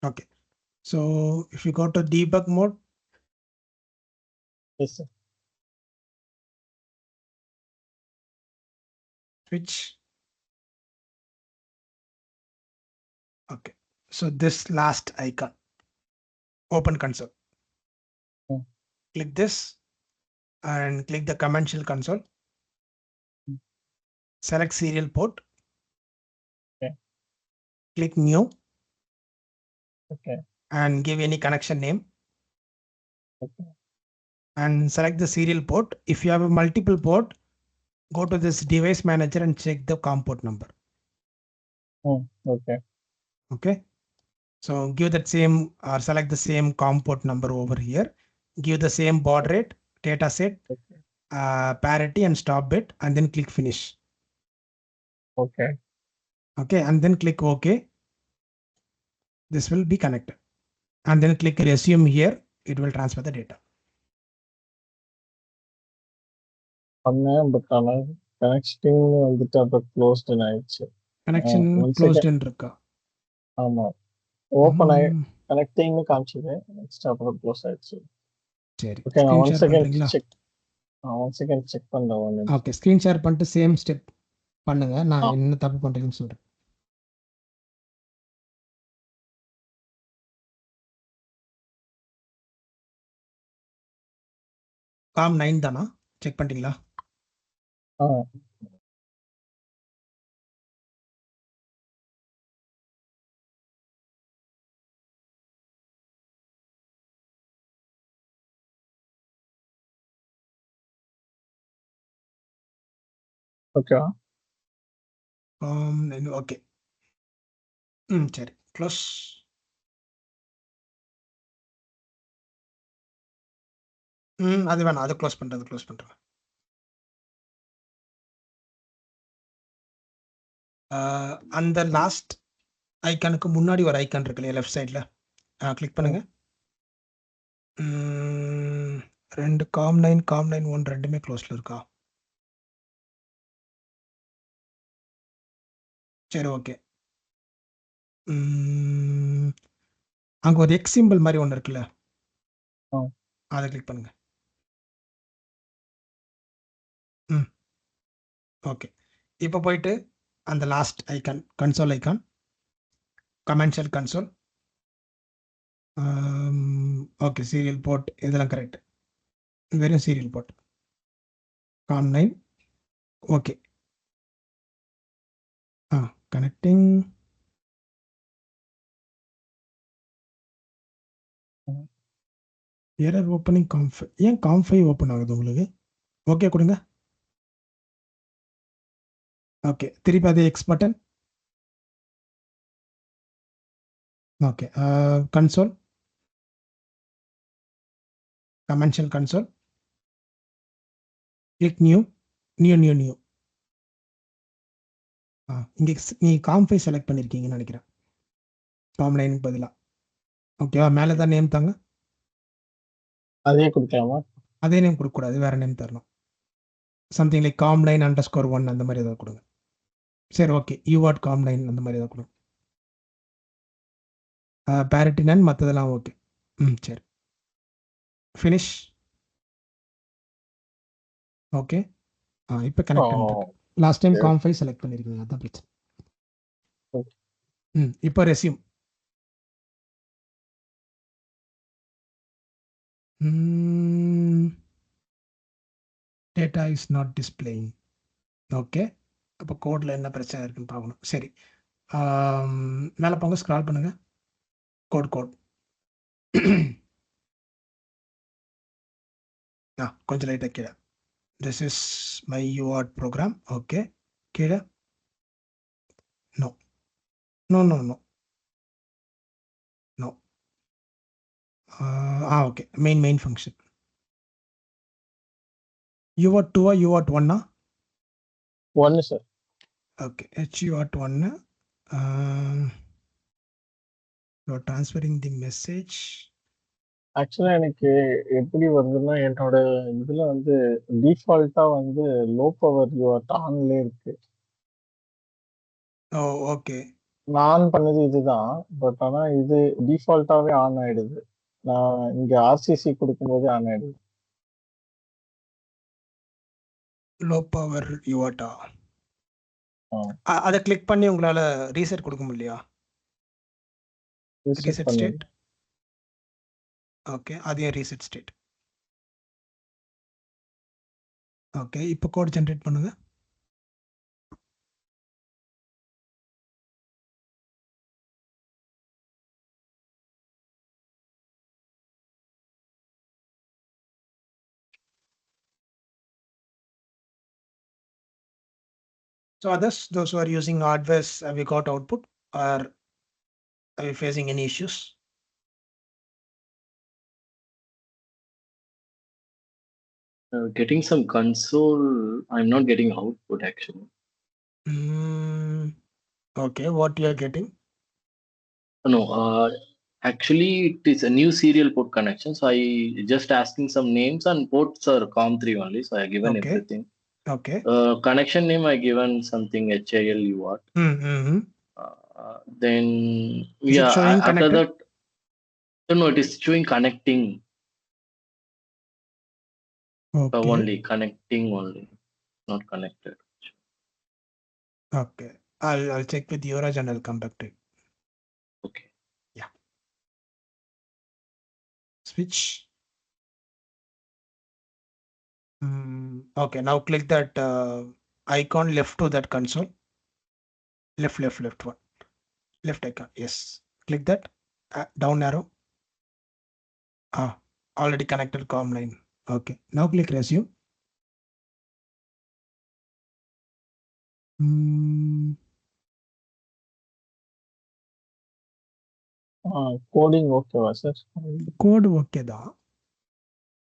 Okay. So if you go to debug mode,
yes sir.
switch. Okay. So this last icon, open console. Click this and click the conventional console. Select serial port.
Okay.
Click new.
Okay.
And give any connection name.
Okay.
And select the serial port. If you have a multiple port, go to this device manager and check the COM port number.
Okay.
Okay. So give that same or select the same COM port number over here. Give the same baud rate, data set,
Okay.
parity and stop bit, and then click finish.
Okay.
Okay. And then click OK. This will be connected. And then click resume here. It will transfer the data.
பண்ணேன் but ஆனால் connecting வந்துட்டு அப்போ closed ஆயிடுச்சு.
Connection closed in இருக்கா?
ஆமாம், open ஆகி கனெக்டிங்னு காமிச்சது, next அப்புறம் க்ளோஸ் ஆயிடுச்சு.
சரி.
ஓகே, நான்
ஸ்கிரீன் ஷேர் பண்றீங்களா?
ஒன் செகண்ட் செக் பண்ணுறேன்.
ஓகே, ஸ்கிரீன் ஷேர் பண்ணிட்டு சேம் ஸ்டெப் பண்ணுங்க. நான் என்ன தப்பு பண்றேன்னு சொல்றேன். COM 9 தானா? செக் பண்ணிட்டீங்களா?
ஓகே.
COM 9 okay. சரி, க்ளோஸ். அது வேணாம், அது க்ளோஸ் பண்றேன். அந்த லாஸ்ட் ஐக்கானுக்கு முன்னாடி ஒரு ஐக்கான் இருக்கு இல்லையா, லெஃப்ட் சைட்ல கிளிக் பண்ணுங்க. 2 COM 9 COM 9 1 ரெண்டுமே க்ளோஸ்ல இருக்கா? சரி, ஓகே. அங்க ஒரு எக்ஸ் சிம்பிள் மாதிரி ஒன்று இருக்குல்ல, அதை கிளிக் பண்ணுங்க. ஓகே. இப்போ போயிட்டு அந்த last icon, console icon, commercial console. Okay, serial port இதெல்லாம் கரெக்ட். வெறும் serial port COM9. Okay. Connecting. Error opening COM5. ஏன் COM5 ஓப்பன் ஆகுது உங்களுக்கு? ஓகே கொடுங்க. ஓகே, திருப்பி அதே X button. Okay, console, commercial console, click new. இங்கே நீங்கள் COM5 செலக்ட் பண்ணியிருக்கீங்கன்னு நினைக்கிறேன், COM9 பதிலாக. ஓகேவா? மேலே தான் நேம் தாங்க.
அதே கொடுக்கலாமா?
அதே நேம் கொடுக்கக்கூடாது, வேறு நேம் தரணும். சம்திங் லைக் COM9_1 அந்த மாதிரி ஏதாவது கொடுங்க. சரி, ஓகே, UART COM9 அந்த மாதிரி ஏதாவது கொடுங்க. parity none, மற்றதெல்லாம் ஓகே. சரி, ஃபினிஷ். ஓகே. இப்போ கனெக்ட் பண்ணிருக்கு. லாஸ்ட் டைம் COM5 செலக்ட் பண்ணியிருக்கீங்க, அதான் பிரச்சனை. இப்போ resume. Data is not displaying. Okay, அப்போ கோடில் என்ன பிரச்சனை இருக்குன்னு பார்க்கணும். சரி, மேலே போங்க, ஸ்க்ரால் பண்ணுங்க. கோட் கொஞ்சம் லைட்டாக கீழே. This is my UART program. Okay, கீழே. No. Okay, main function. UART 2 UART 1?
1 sir.
Okay, HUART 1. you're transferring the message.
ஆக்சுவலா எனக்கு எப்படி வருதுன்னா, என்னோட இதுல வந்து டிஃபால்ட்டா வந்து லோ பவர் யூஆர்ட் ஆன்லயே இருக்கு.
ஓகே.
நான் ஆன் பண்ணது இதுதான், பட் ஆனா இது டிஃபால்ட்டாவே ஆன் ஆயிடுது. நான் இங்க ஆர்சிசி கொடுக்கும்போது ஆன் ஆயிடுது.
Low power UART. அதை கிளிக் பண்ணி உங்களால ரீசெட் கொடுக்க முடியலையா? Reset state. ஓகே, அதையும் ரீசெட் ஸ்டேட். ஓகே, இப்போ கோட் ஜென்ரேட் பண்ணுங்க. So others, those who are using hardware, have you got output or are you facing any issues?
Getting some console. I'm not getting output actually.
Okay, what you are getting?
No, actually it is a new serial port connection. So I just asking some names and ports are COM3 only. So I given
Okay.
everything.
Okay.
Connection name I given something HIL UART. Then
Is it showing
after
connected?
that, no, it is showing connecting.
Okay.
Only connecting only, not connected.
Okay, I'll check with Yuvraj and I'll come back to you.
Okay.
Yeah. Switch. Okay, now click that icon left to that console. Left one. Left icon. Yes. Click that. Down arrow. Already connected COM9. Okay. Now click resume.
Coding ஓகேவா sir?
Code okay தான்,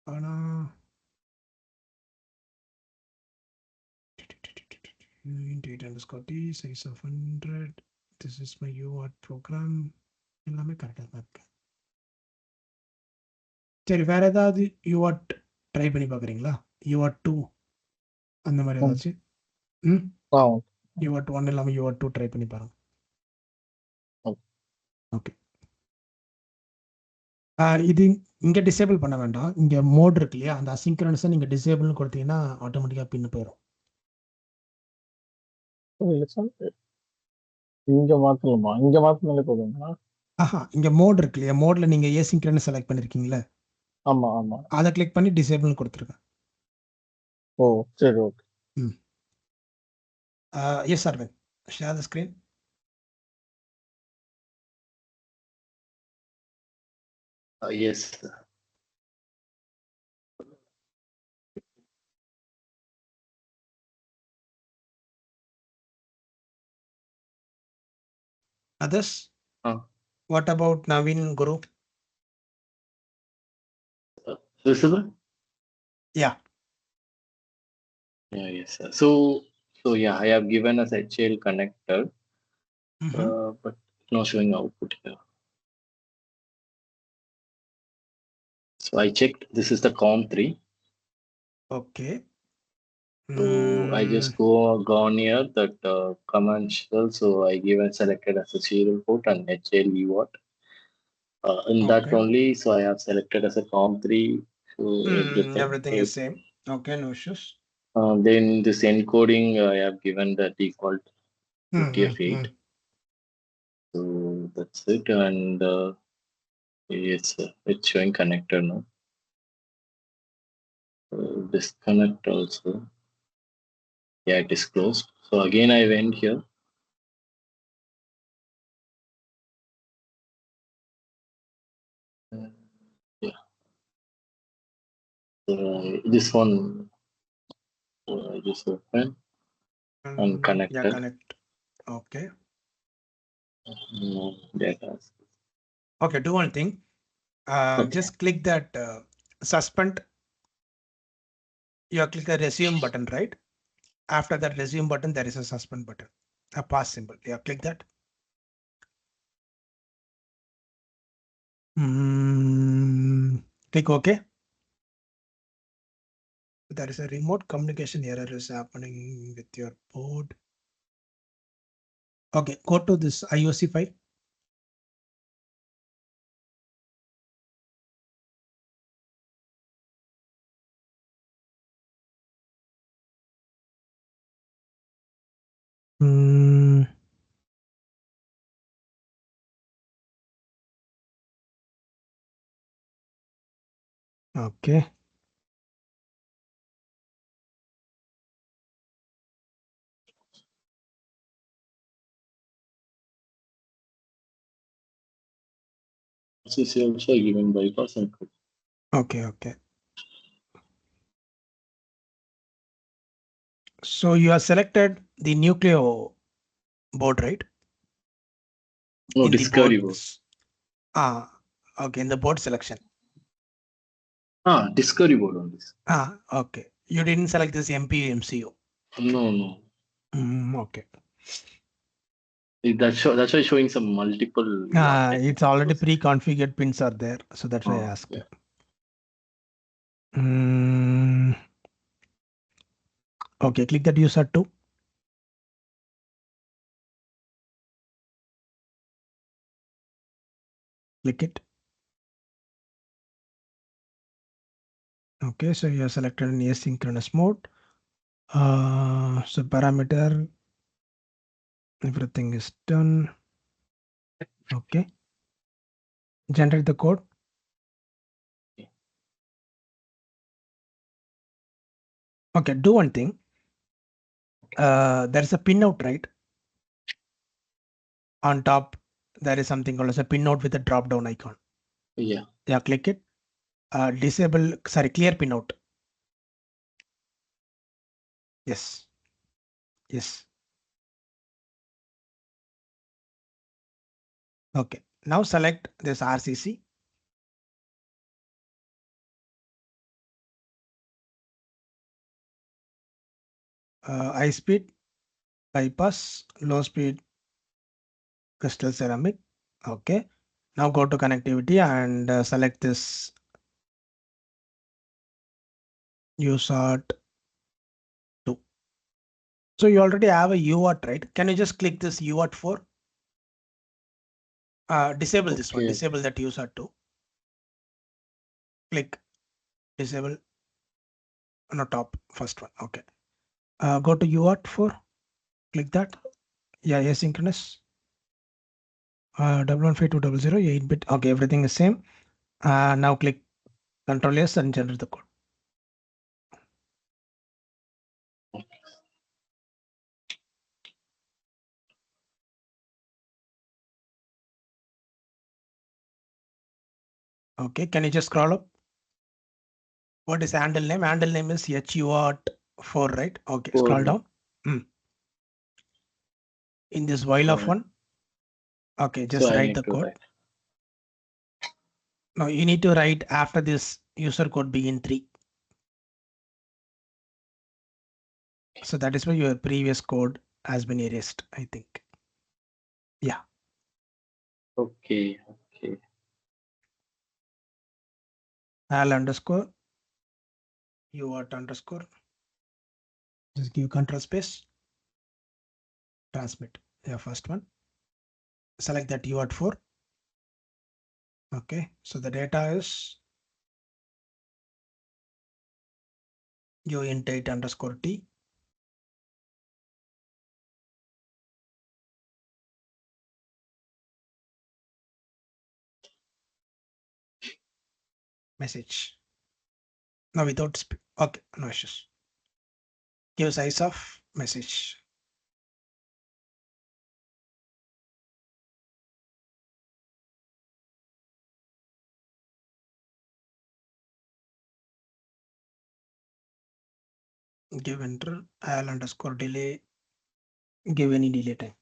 ஆனா int8_t size of 100. This is my UART program. எல்லாமே கரெக்டாக தான் இருக்கு. சரி, வேற ஏதாவது UART ட்ரை பண்ணி பார்க்குறீங்களா? UART 2 அந்த மாதிரி ஏதாச்சும்? UART 1 இல்லாமல் UART 2 ட்ரை பண்ணி பாருங்க. ஓகே. இது இங்க டிசேபிள் பண்ண வேண்டாம். இங்க மோட் இருக்கு இல்லையா, அந்த அசிங்க்ரனஸை நீங்க டிசேபிள்னு கொடுத்தீங்கன்னா ஆட்டோமேட்டிக்கா பின் போயிடும்.
புரியல சார். இங்க மாத்தலாமா? இங்க மாத்தினாலே போதுங்களா?
இங்க மோட் இருக்கு இல்லையா, மோட்ல நீங்க ஏசிங்க்ரனஸ் செலக்ட் பண்ணிருக்கீங்களா,
ஆமா ஆமா.
அதை கிளிக் பண்ணி டிசேபிள்னு கொடுத்துருங்க.
ஓ சரி, okay.
Yes Aravind, share the screen.
Yes.
Others?
Uh,
What about Naveen, Guru?
Visible?
Yeah.
Yeah, yes, sir. So yeah, I have given as HL connector, but no showing output here. So I checked. This is the COM3.
Okay.
So I just gone here that commercial. So I given selected as a serial port and HL UART. In that
Okay.
only, so I have selected as a COM3. So
Everything is same. Okay, no issues.
Then this encoding, I have given the default UTF-8. So that's it, and yes, it's showing connector now. Disconnect also. Yeah, it is closed. So again, I went here. Yeah. This one I just open and connected.
Yeah, connect. Okay.
No data.
Okay, do one thing.
Okay.
Just click that suspend. You click the resume button, right? After that resume button, there is a suspend button, a pause symbol. Yeah, click that. Click OK. There is a remote communication error is happening with your board. Okay, go to this IOC file. Okay.
This is also given bypass and code.
Okay, okay. So you have selected the Nucleo board, right?
No,
In
discovery
the board. Okay, in the board selection.
Discovery board on this.
Okay. You didn't select this MPU.
No.
Okay.
That's why showing some multiple.
It's already pre-configured pins are there, so that's why I asked.
Yeah.
Okay, click that user 2. Click it. Okay, so you have selected an asynchronous mode. So parameter, everything is done. Okay. Generate the code. Okay, do one thing. There's a pinout, right? On top, there is something called as a pinout with a drop down icon.
Yeah.
Yeah, click it. Clear pinout. Yes. Okay, now select this RCC. High speed, bypass, low speed, crystal ceramic. Okay, now go to connectivity and select this USART 2. So you already have a UART, right? Can you just click this UART 4? Disable this one, disable that USART 2. click disable no top first one. Okay. Go to UART 4. Click that. Yeah, asynchronous. 115.200 8-bit. Okay, everything is same. Now click Control S and generate the code. Okay, can you just scroll up? What is handle name? Handle name is HUART4, right? Okay, scroll down. In this while of one. Okay, just
So I
write
need
the
to
code.
write.
No, you need to write after this user code begin 3. So that is why your previous code has been erased, I think. Yeah.
Okay.
Al underscore UART underscore. Just give control space. Transmit. Yeah, first one. Select that UART4. Okay, so the data is int 8 underscore T. Message. Now without okay, no issues. Give size of message. Give enter al underscore delay. Give any delay time.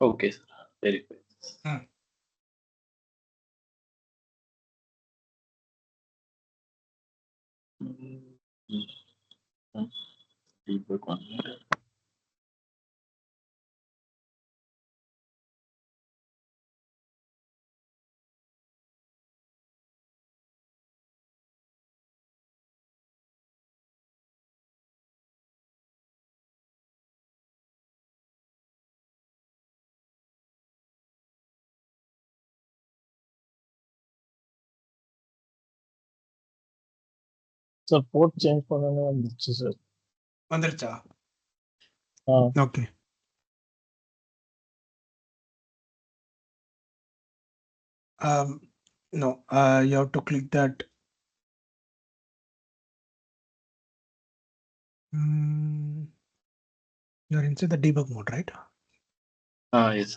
Okay, sir. Verify. Debug one.
Sir port change பண்ணனே வந்துச்சு sir.
வந்துருச்சா?
ஆ
Okay. No, you have to click that. You're inside the debug mode, right?
Yes.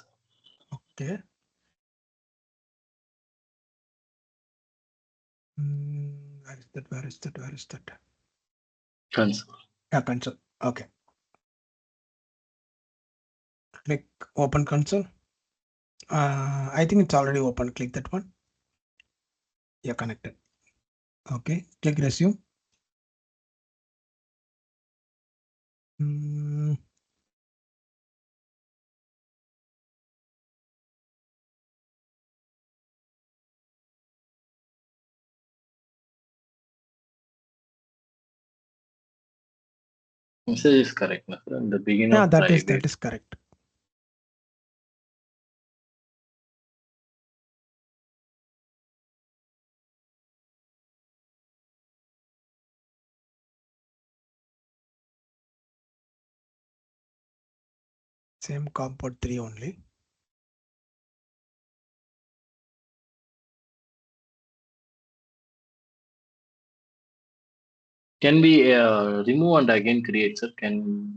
Okay. Where is that? Where is that? Where is that?
Console.
Yeah, console. Okay. Click open console. I think it's already open. Click that one. Yeah, connected. Okay. Click resume.
Message is correct. No, sir. In the beginning
Yeah,
of
that
private.
is correct. Same COM port 3 only.
Can we remove and again create, sir?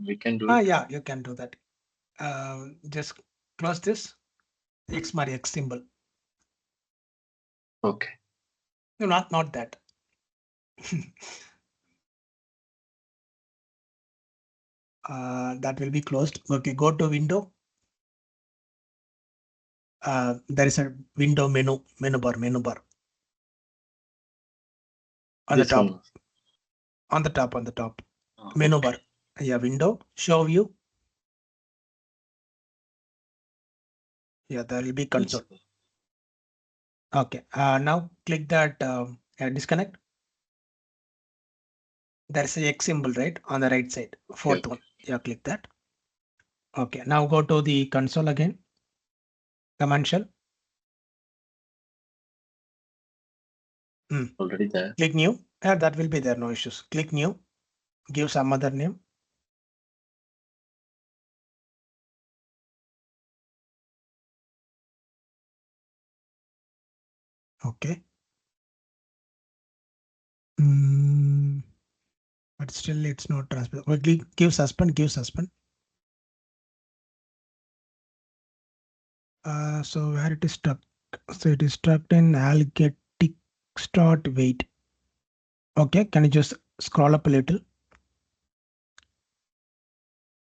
We can do it?
Yeah, you can do that. Just close this. X mark X symbol.
Okay.
No, not that. That will be closed. Okay, go to window. There is a window menu bar. On
This
the top.
one.
On the top.
Oh,
Menu
okay.
bar. Yeah, window. Show view. Yeah, there will be console.
Yes.
Okay. Now click that disconnect. There is a X symbol, right? On the right side. Fourth one. Yeah, click that. Okay, now go to the console again. Command shell.
Already there.
Click new. Yeah, that will be there, no issues. Click new. Give some other name. Okay. But still it's not transparent. Okay, give suspend, give suspend. So where it is stuck? So it is stuck in algetic start wait. Okay, can you just scroll up a little?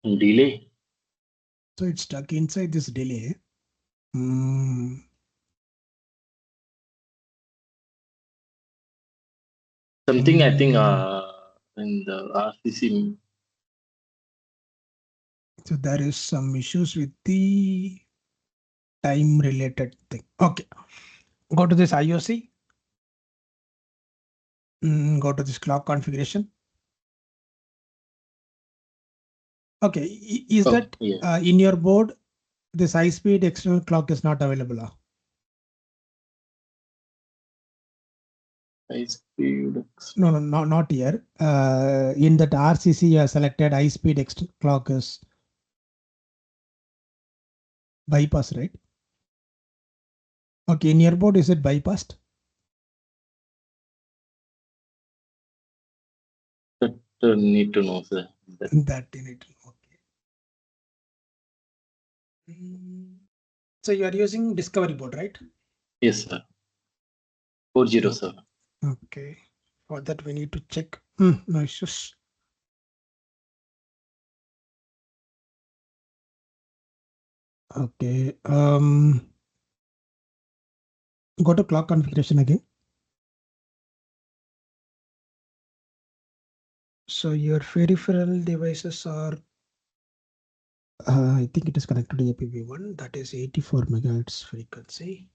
Delay.
So it's stuck inside this delay.
Something I think in the RCC.
So there is some issues with the time related thing. Okay, go to this IOC. Go to this clock configuration. Okay, is that
Yeah.
in your board? This high speed external clock is not available.
High speed.
No, not here. In that RCC, you have selected high speed external clock is bypass, right? Okay, in your board, is it bypassed?
That need to know, sir.
That you need to know. Okay. So you are using Discovery board, right?
Yes, sir. 407.
Okay. For that, we need to check. No issues. Okay. Go to clock configuration again. So your peripheral devices are, I think it is connected to APV1. That is 84 megahertz frequency.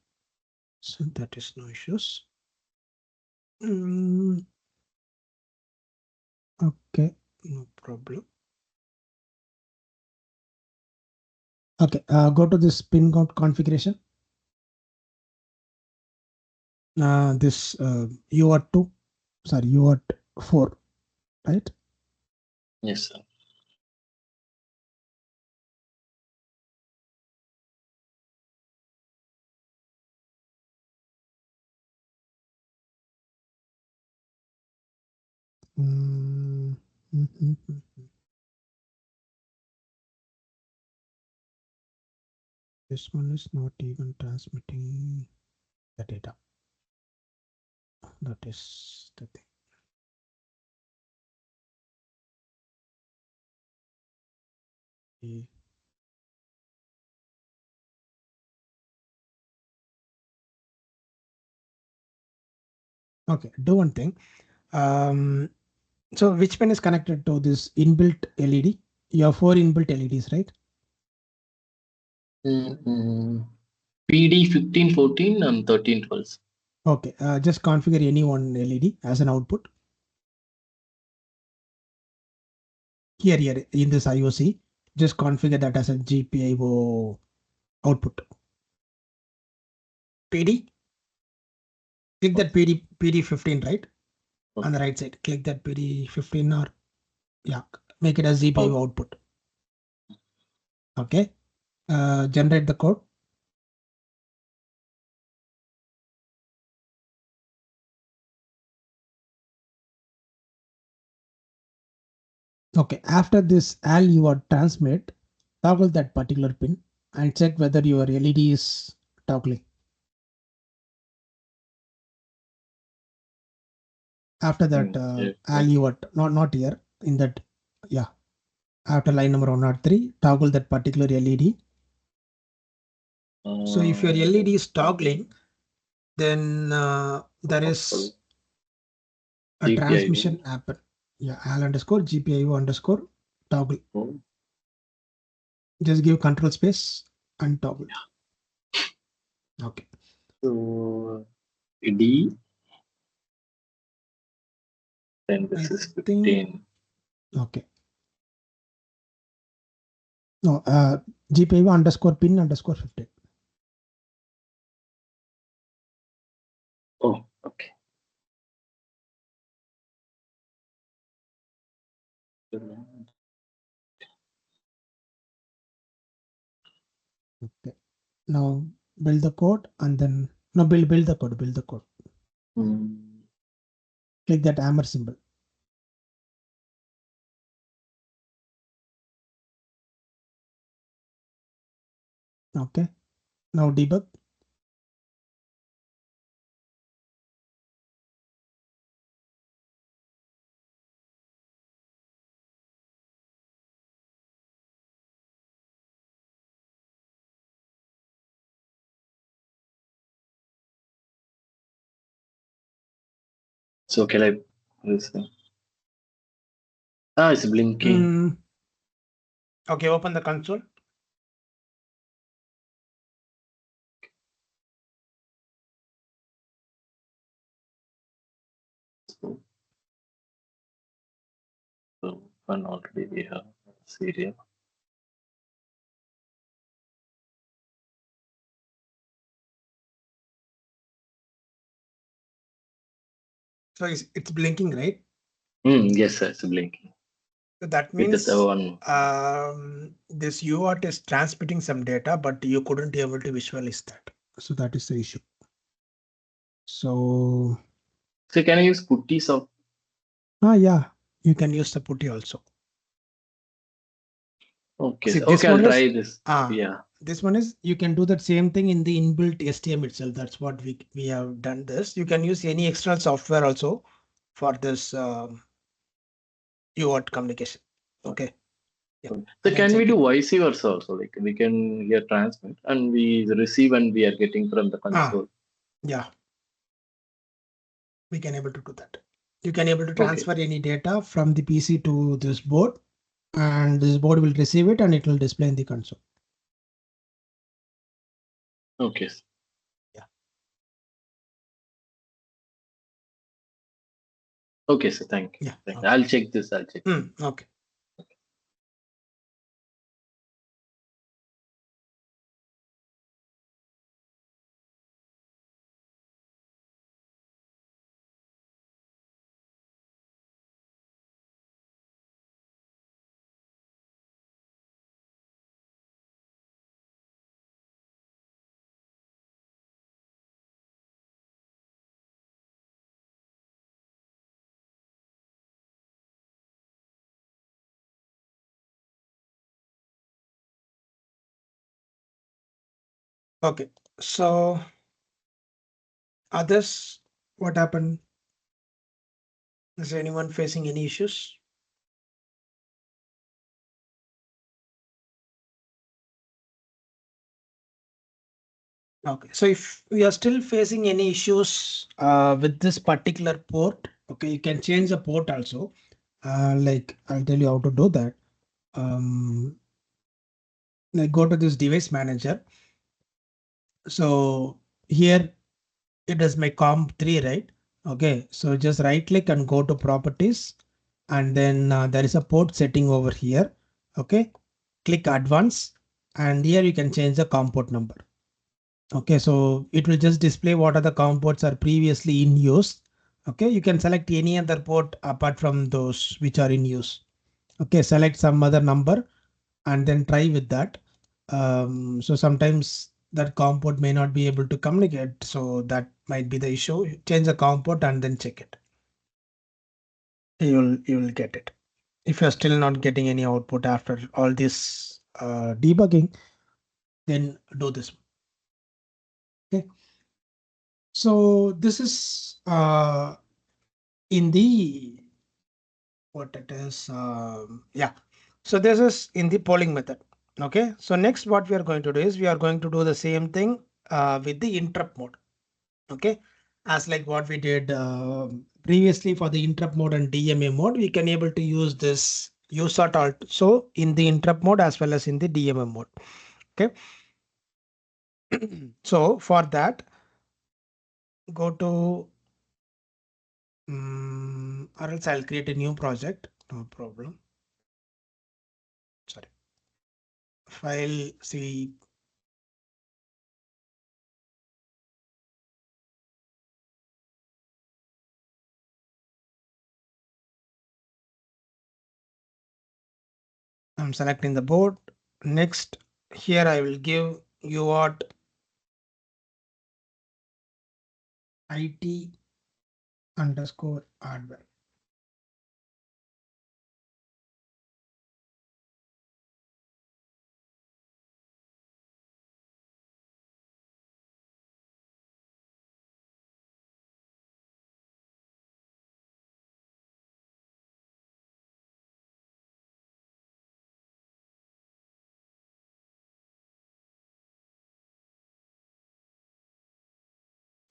So that is no issues. Okay, no problem. Okay, go to this pin count configuration. This UART2, sorry, UART4, right?
Yes, sir.
This one is not even transmitting the data. That is the thing. Okay, do one thing. So which pin is connected to this inbuilt LED? You have 4 inbuilt LEDs, right?
PD 15, 14 and 13, 12.
Okay, just configure any one LED as an output. Here in this IOC, just configure that as a GPIO output. PD. Click that PD 15, right?
Okay.
On the right side, click that PD 15 or yeah, make it as GPIO output. Okay. Generate the code. Okay, after this AL UART transmit, toggle that particular pin and check whether your LED is toggling. After that, AL UART, not here, in that, yeah. After line number 103, toggle that particular LED. So if your LED is toggling, then there is a
GPIO.
transmission happen. Yeah, AL underscore GPIO underscore toggle. Just give control space and toggle. Okay.
So D. Then this is 15.
Okay. No, GPIO underscore pin underscore 15.
Oh, okay.
Okay. Now build the code and then no build the code.
Mm.
Click that hammer symbol. Okay. Now debug.
So can I listen? It's blinking.
Okay, open the console.
So one already we have serial.
So it's blinking, right?
Yes, sir, it's blinking.
So that
With
means
the one.
this UART is transmitting some data, but you couldn't be able to visualize that. So that is the issue. So
So can I use putties of?
yeah, you can use the putty also.
Okay,
See,
so,
this
okay, I'll
one is
try this. Yeah.
this one is you can do that same thing in the inbuilt STM itself. That's what we have done this. You can use any external software also for this UART communication. Okay. Yeah.
So can we do vice versa also? Like we can here transmit and we receive and we are getting from the console.
Yeah. We can able to do that. You can able to
Okay.
transfer any data from the PC to this board, and this board will receive it and it will display in the console.
Okay.
Yeah.
Okay, so thank you.
Yeah.
Thank you. I'll check this. I'll check.
Okay. Okay. So others, what happened? Is anyone facing any issues? Okay, so if we are still facing any issues with this particular port, okay, you can change the port also. Like I'll tell you how to do that. Like go to this device manager. So here it is my comp3, right? Okay, so just right click and go to properties, and then there is a port setting over here. Okay, click advanced, and here you can change the COM port number. Okay, so it will just display what are the COM ports are previously in use. Okay, you can select any other port apart from those which are in use. Okay, select some other number and then try with that. So sometimes that COM port may not be able to communicate, so that might be the issue. Change the COM port and then check it. You will get it. If you're still not getting any output after all this debugging, then do this. Okay. So this is in the what it is. Yeah. So this is in the polling method. Okay. So next what we are going to do is we are going to do the same thing with the interrupt mode. Okay. As like what we did previously for the interrupt mode and DMA mode, we can able to use this USART also in the interrupt mode as well as in the DMA mode. Okay. So for that, go to or else I'll create a new project. No problem. Sorry. file C. I'm selecting the board. Next, here I will give UART IT underscore hardware.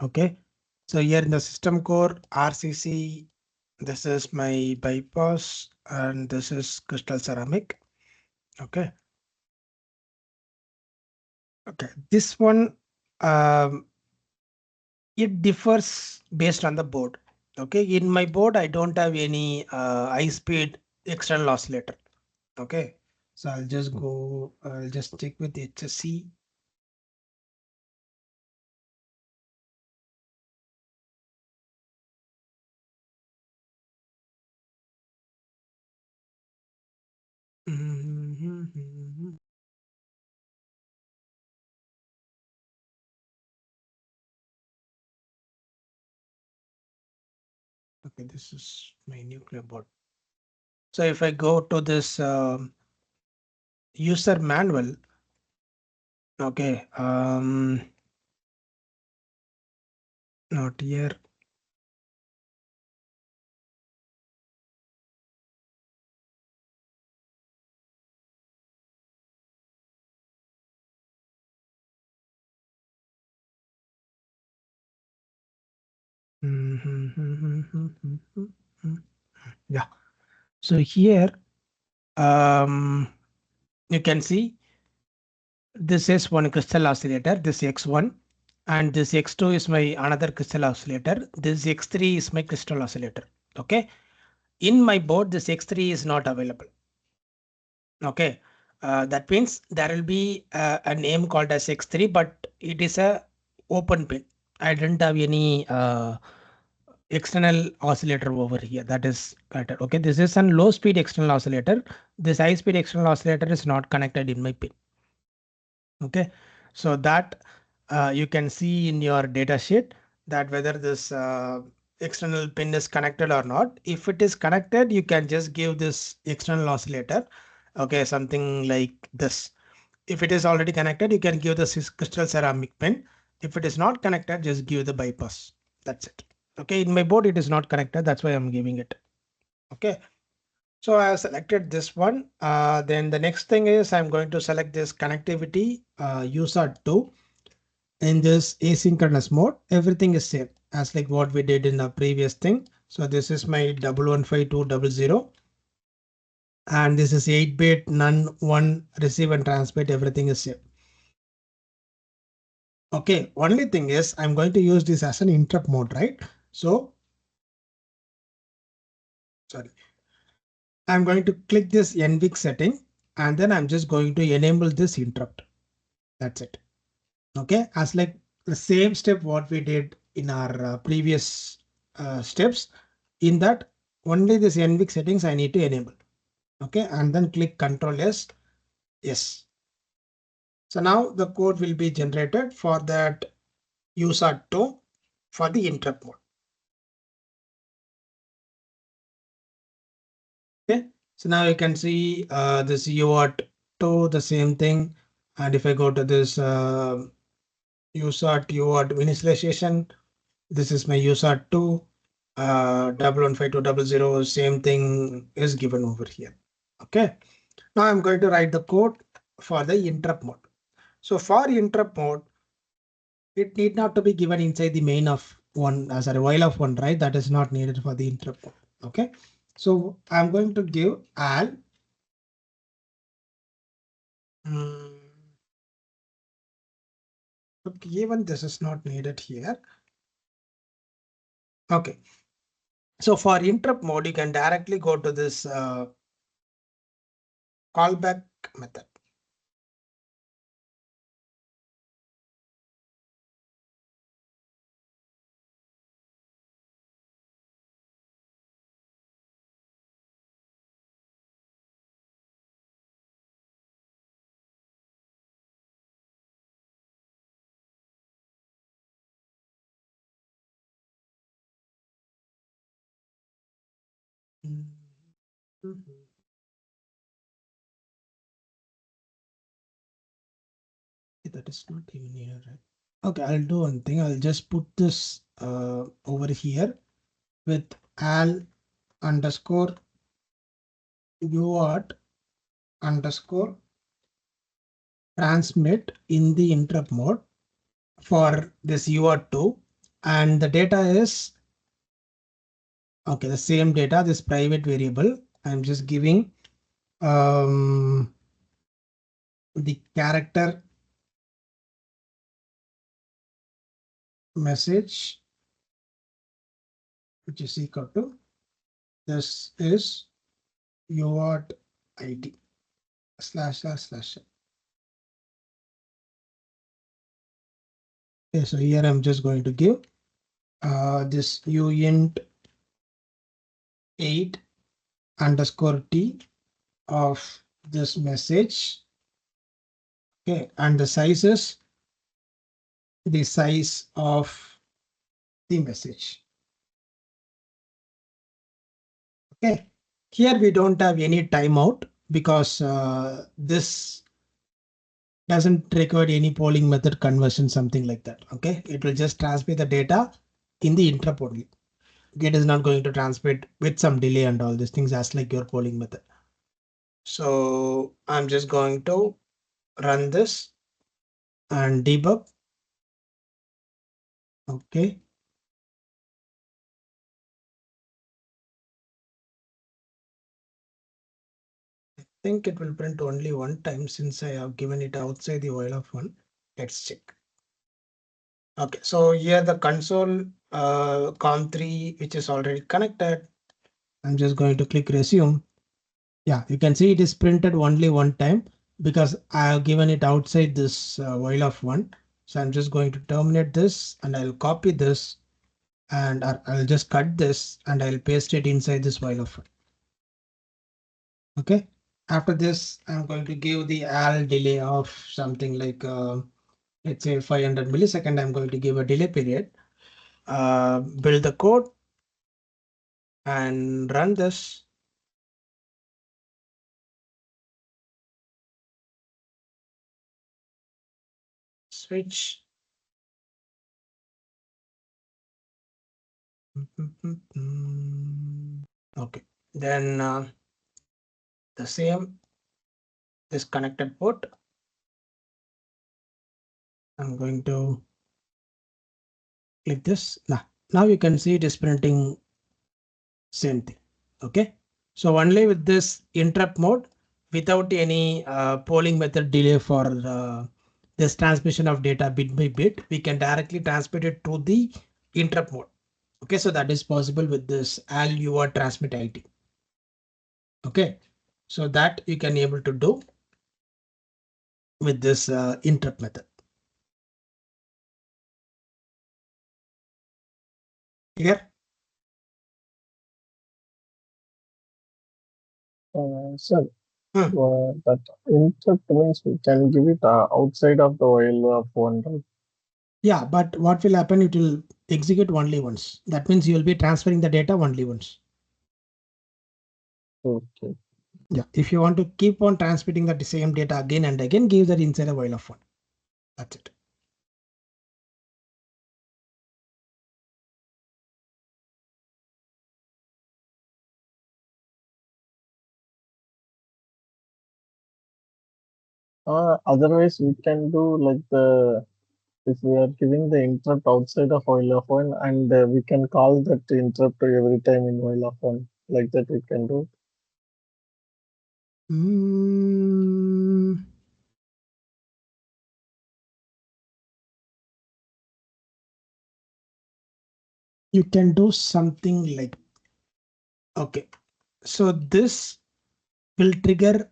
Okay, so here in the system core RCC, this is my bypass and this is crystal ceramic. Okay. Okay, this one, it differs based on the board. Okay, in my board, I don't have any high speed external oscillator. Okay, so I'll just stick with HSC. Okay, this is my nuclear board. So if I go to this user manual, okay, not here. Yeah. So here, you can see this is one crystal oscillator, this X1, and this X2 is my another crystal oscillator. This X3 is my crystal oscillator. Okay. In my board, this X3 is not available. Okay. That means there will be a name called as X3, but it is a open pin. I didn't have any external oscillator over here. That is better. Okay. This is a low speed external oscillator. This high speed external oscillator is not connected in my pin. Okay, so that you can see in your data sheet that whether this external pin is connected or not. If it is connected, you can just give this external oscillator. Okay, something like this. If it is already connected, you can give the crystal ceramic pin. If it is not connected, just give the bypass. That's it. Okay, in my board, it is not connected. That's why I'm giving it. Okay. So I have selected this one. Then the next thing is I'm going to select this connectivity user 2 in this asynchronous mode. Everything is same as like what we did in the previous thing. So this is my 115200 and this is 8-bit none one receive and transmit. Everything is same. Okay, only thing is I'm going to use this as an interrupt mode, right? So sorry. I'm going to click this NVIC setting and then I'm just going to enable this interrupt. That's it. Okay, as like the same step what we did in our previous steps. In that only this NVIC settings I need to enable. Okay, and then click Control S. Yes. So now the code will be generated for that user 2 for the interrupt mode. Okay, so now you can see this UART 2, the same thing. And if I go to this USART UART initialization, this is my user 2, 115200, same thing is given over here. Okay, now I'm going to write the code for the interrupt mode. So for interrupt mode, it need not to be given inside the main of one, sorry, while of one, right? That is not needed for the interrupt mode. Okay, so I'm going to give al. Okay, even this is not needed here. Okay, so for interrupt mode, you can directly go to this callback method. That is not even here, right? Okay, I'll do one thing. I'll just put this over here with al underscore uart underscore transmit in the interrupt mode for this uart2, and the data is okay, the same data, this private variable. I'm just giving the character message, which is equal to this is uart id ///. Okay, so here I'm just going to give this uint 8 underscore t of this message. Okay, and the size is the size of the message. Okay, here we don't have any timeout because this doesn't require any polling method conversion, something like that. Okay, it will just transmit the data in the interrupt only. It is not going to transmit with some delay and all these things as like your polling method. So I'm just going to run this and debug. Okay. I think it will print only one time since I have given it outside the while of one. Let's check. Okay, so here the console com3, which is already connected. I'm just going to click resume. Yeah, you can see it is printed only one time because I have given it outside this while of one. So I'm just going to terminate this and I'll copy this and I'll just cut this and I'll paste it inside this while of one. Okay. After this, I'm going to give the al delay of something like let's say 500 millisecond. I'm going to give a delay period. Build the code and run this. Switch. Okay, then the same this connected port. I'm going to click this. Now you can see it is printing same thing. Okay, so only with this interrupt mode without any polling method delay for this transmission of data bit by bit, we can directly transmit it to the interrupt mode. Okay, so that is possible with this al uart transmit IT. Okay, so that you can able to do with this interrupt method. Clear?
Sir,
Hmm.
that interrupt means we can give it outside of the while of one, right?
Yeah, but what will happen? It will execute only once. That means you will be transferring the data only once.
Okay.
Yeah, if you want to keep on transmitting the same data again and again, give that inside a while of one. That's it.
Otherwise, we can do like the if we are giving the interrupt outside of while of one, and we can call that interrupt every time in while of one, like that we can do.
You can do something like, okay, so this will trigger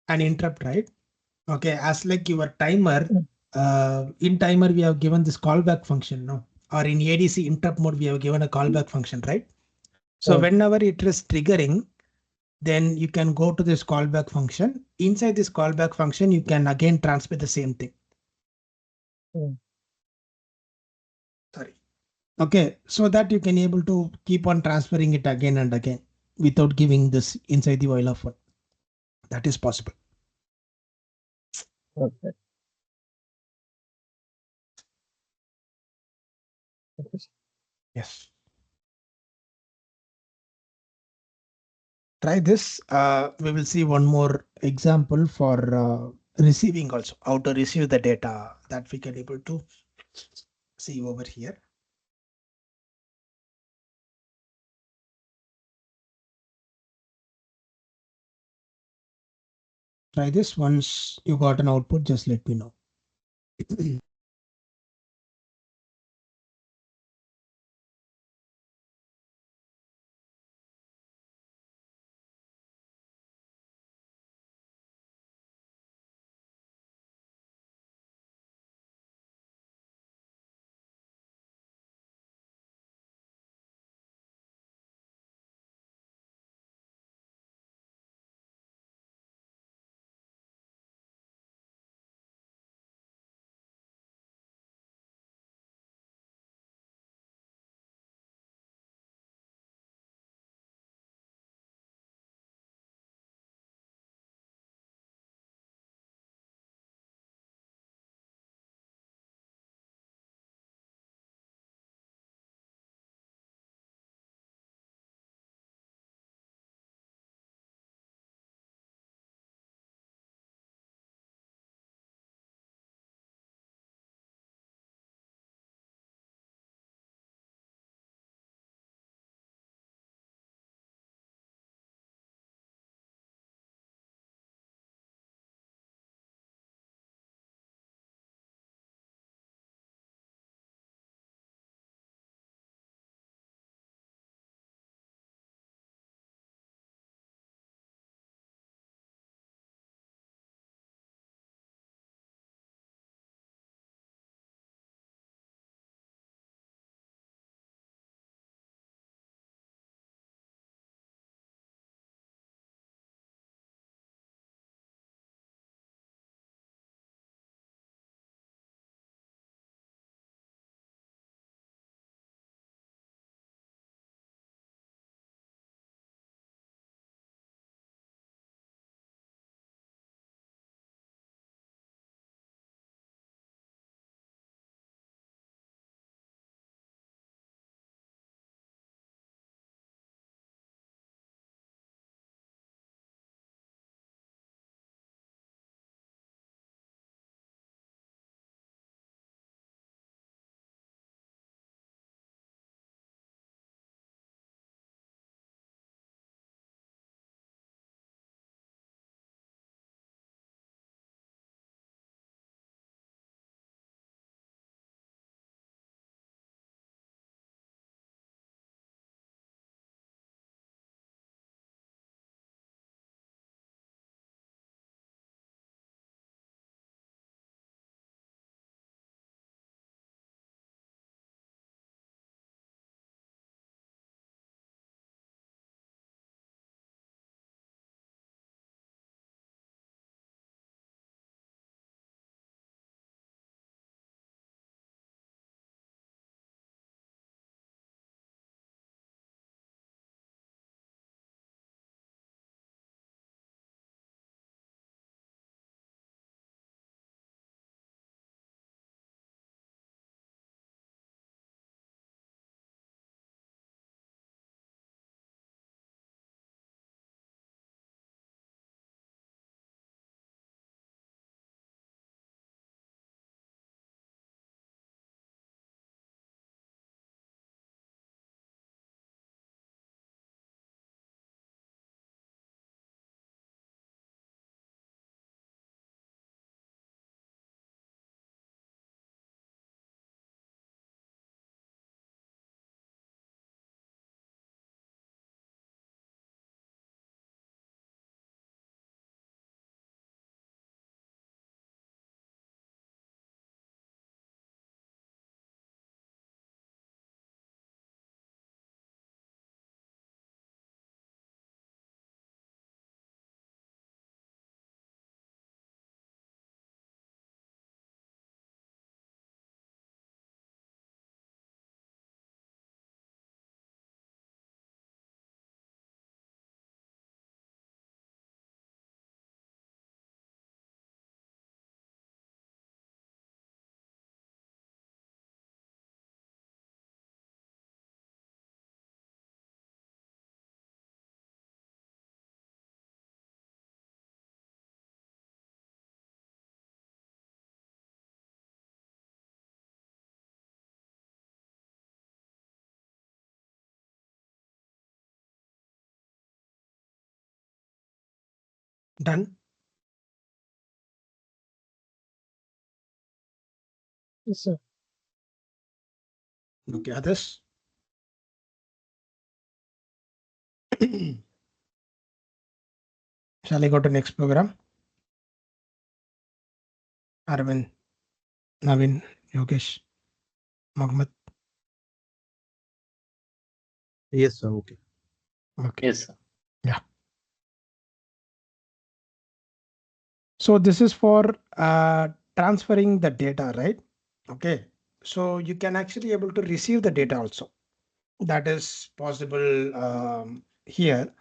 an interrupt, right? Okay, as like your timer, in timer we have given this callback function, no? Or in ADC interrupt mode, we have given a callback function, right? So whenever it is triggering, then you can go to this callback function. Inside this callback function, you can again transmit the same thing. Sorry. Okay, so that you can able to keep on transferring it again and again. without giving this inside the while of one. That is possible.
Okay. Okay.
Yes. Try this. We will see one more example for receiving also, how to receive the data that we can able to see over here. Try this. Once you got an output, just let me know. Done.
Yes, sir.
Okay, others. Shall I go to next program? Arvind, Navin, Yogesh, Mohammed.
Yes, sir. Okay.
Okay.
Yes, sir.
Yeah. So this is for transferring the data, right? Okay. So you can actually able to receive the data also. That is possible here.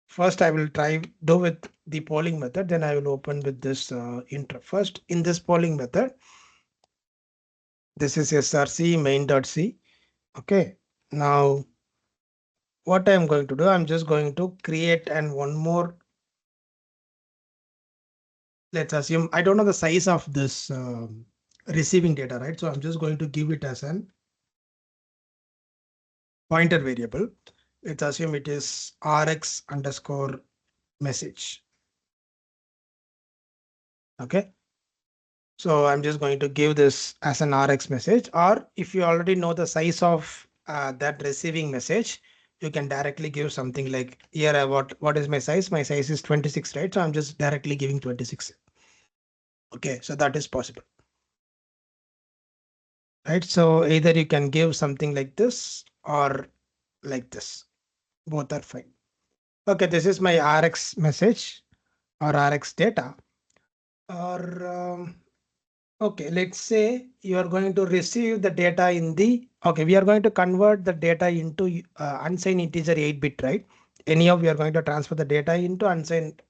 First, I will try do with the polling method. Then I will open with this intro. First, in this polling method, this is src main.c. Okay. Now, what I'm going to do, I'm just going to create and one more. Let's assume I don't know the size of this receiving data, right? So I'm just going to give it as an pointer variable. Let's assume it is rx underscore message. Okay. So I'm just going to give this as an rx message, or if you already know the size of that receiving message, you can directly give something like here, what is my size? My size is 26, right? So I'm just directly giving 26. Okay, so that is possible, right? So either you can give something like this or like this. Both are fine. Okay, this is my rx message or rx data. Or okay, let's say you are going to receive the data in the, okay, we are going to convert the data into unsigned integer 8-bit, right? Anyhow, we are going to transfer the data into unsigned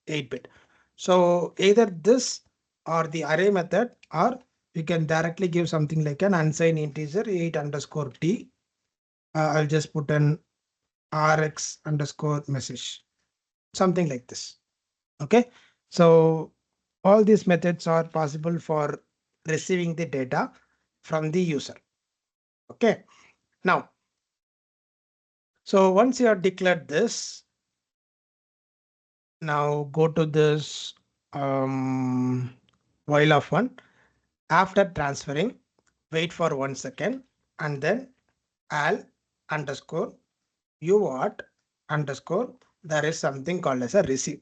8-bit. So either this or the array method, or you can directly give something like an unsigned integer 8 underscore t. I'll just put an rx underscore message, something like this. Okay, so all these methods are possible for receiving the data from the user. Okay, now, so once you have declared this, now go to this while of one. After transferring, wait for 1 second and then al underscore uart underscore, there is something called as a receive.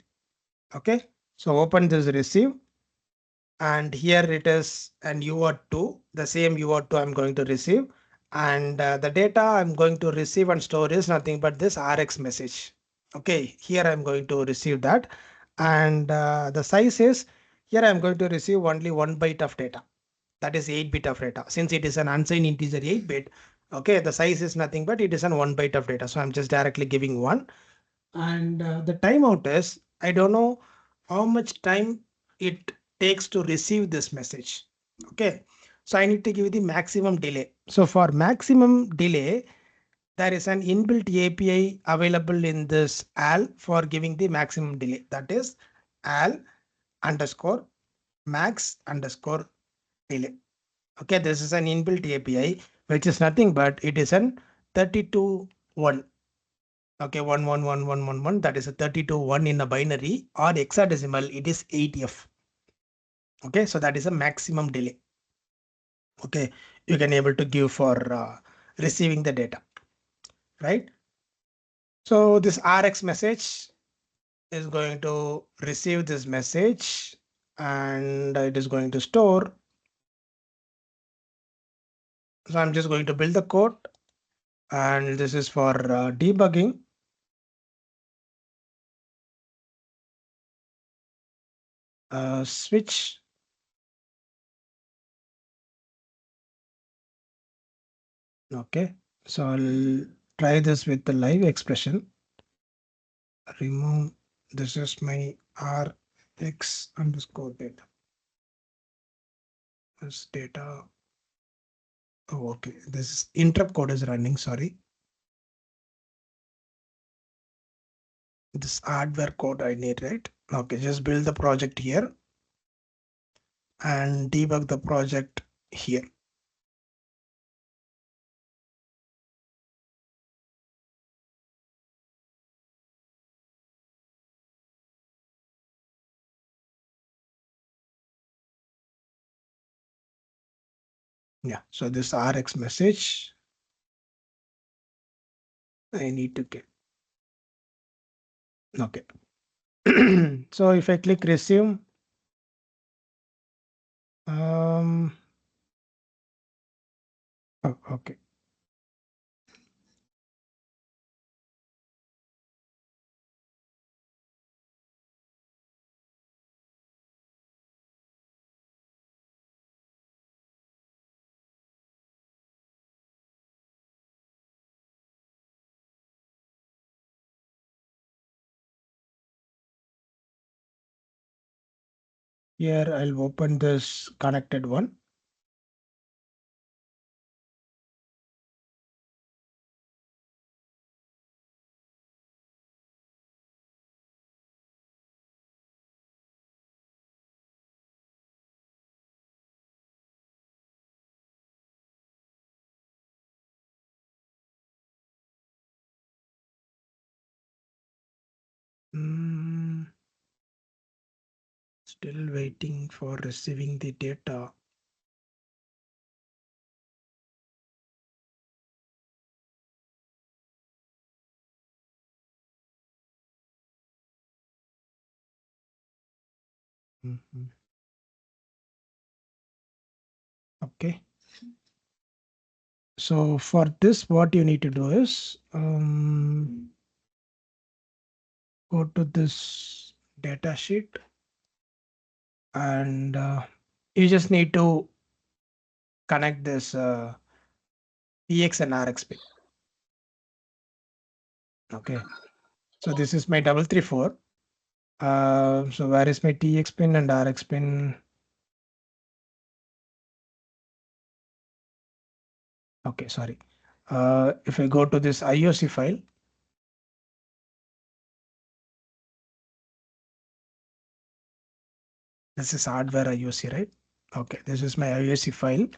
Okay, so open this receive. And here it is an UR2, the same UR2 I'm going to receive. And the data I'm going to receive and store is nothing but this RX message. Okay, here I'm going to receive that. And the size is, here I'm going to receive only 1 byte of data. That is 8-bit of data. Since it is an unsigned integer 8-bit, okay, the size is nothing but it is an 1 byte of data. So I'm just directly giving 1. And the timeout is, I don't know how much time it takes to receive this message. Okay, so I need to give the maximum delay. So for maximum delay, there is an inbuilt API available in this al for giving the maximum delay. That is al underscore max underscore delay. Okay, this is an inbuilt API, which is nothing but it is an 32-1. Okay, 111111, that is a 32-1 in a binary, or hexadecimal, it is 8F. Okay, so that is a maximum delay. Okay, you can able to give for receiving the data, right? So this RX message is going to receive this message and it is going to store. So I'm just going to build the code, and this is for debugging. Switch. Okay, so I'll try this with the live expression. Remove, this is my rx underscore data. This data. Oh, okay. This is interrupt code is running. Sorry. This hardware code I need, right? Okay, just build the project here and debug the project here. Yeah, so this RX message I need to get. Okay. So if I click resume, oh, okay. Here I'll open this connected one. Still waiting for receiving the data. Okay. So for this, what you need to do is go to this data sheet and you just need to connect this TX and RX pin. Okay. So this is my 334. So where is my TX pin and RX pin? Okay, sorry. If I go to this IOC file, this is hardware IOC, right? Okay, this is my IOC file.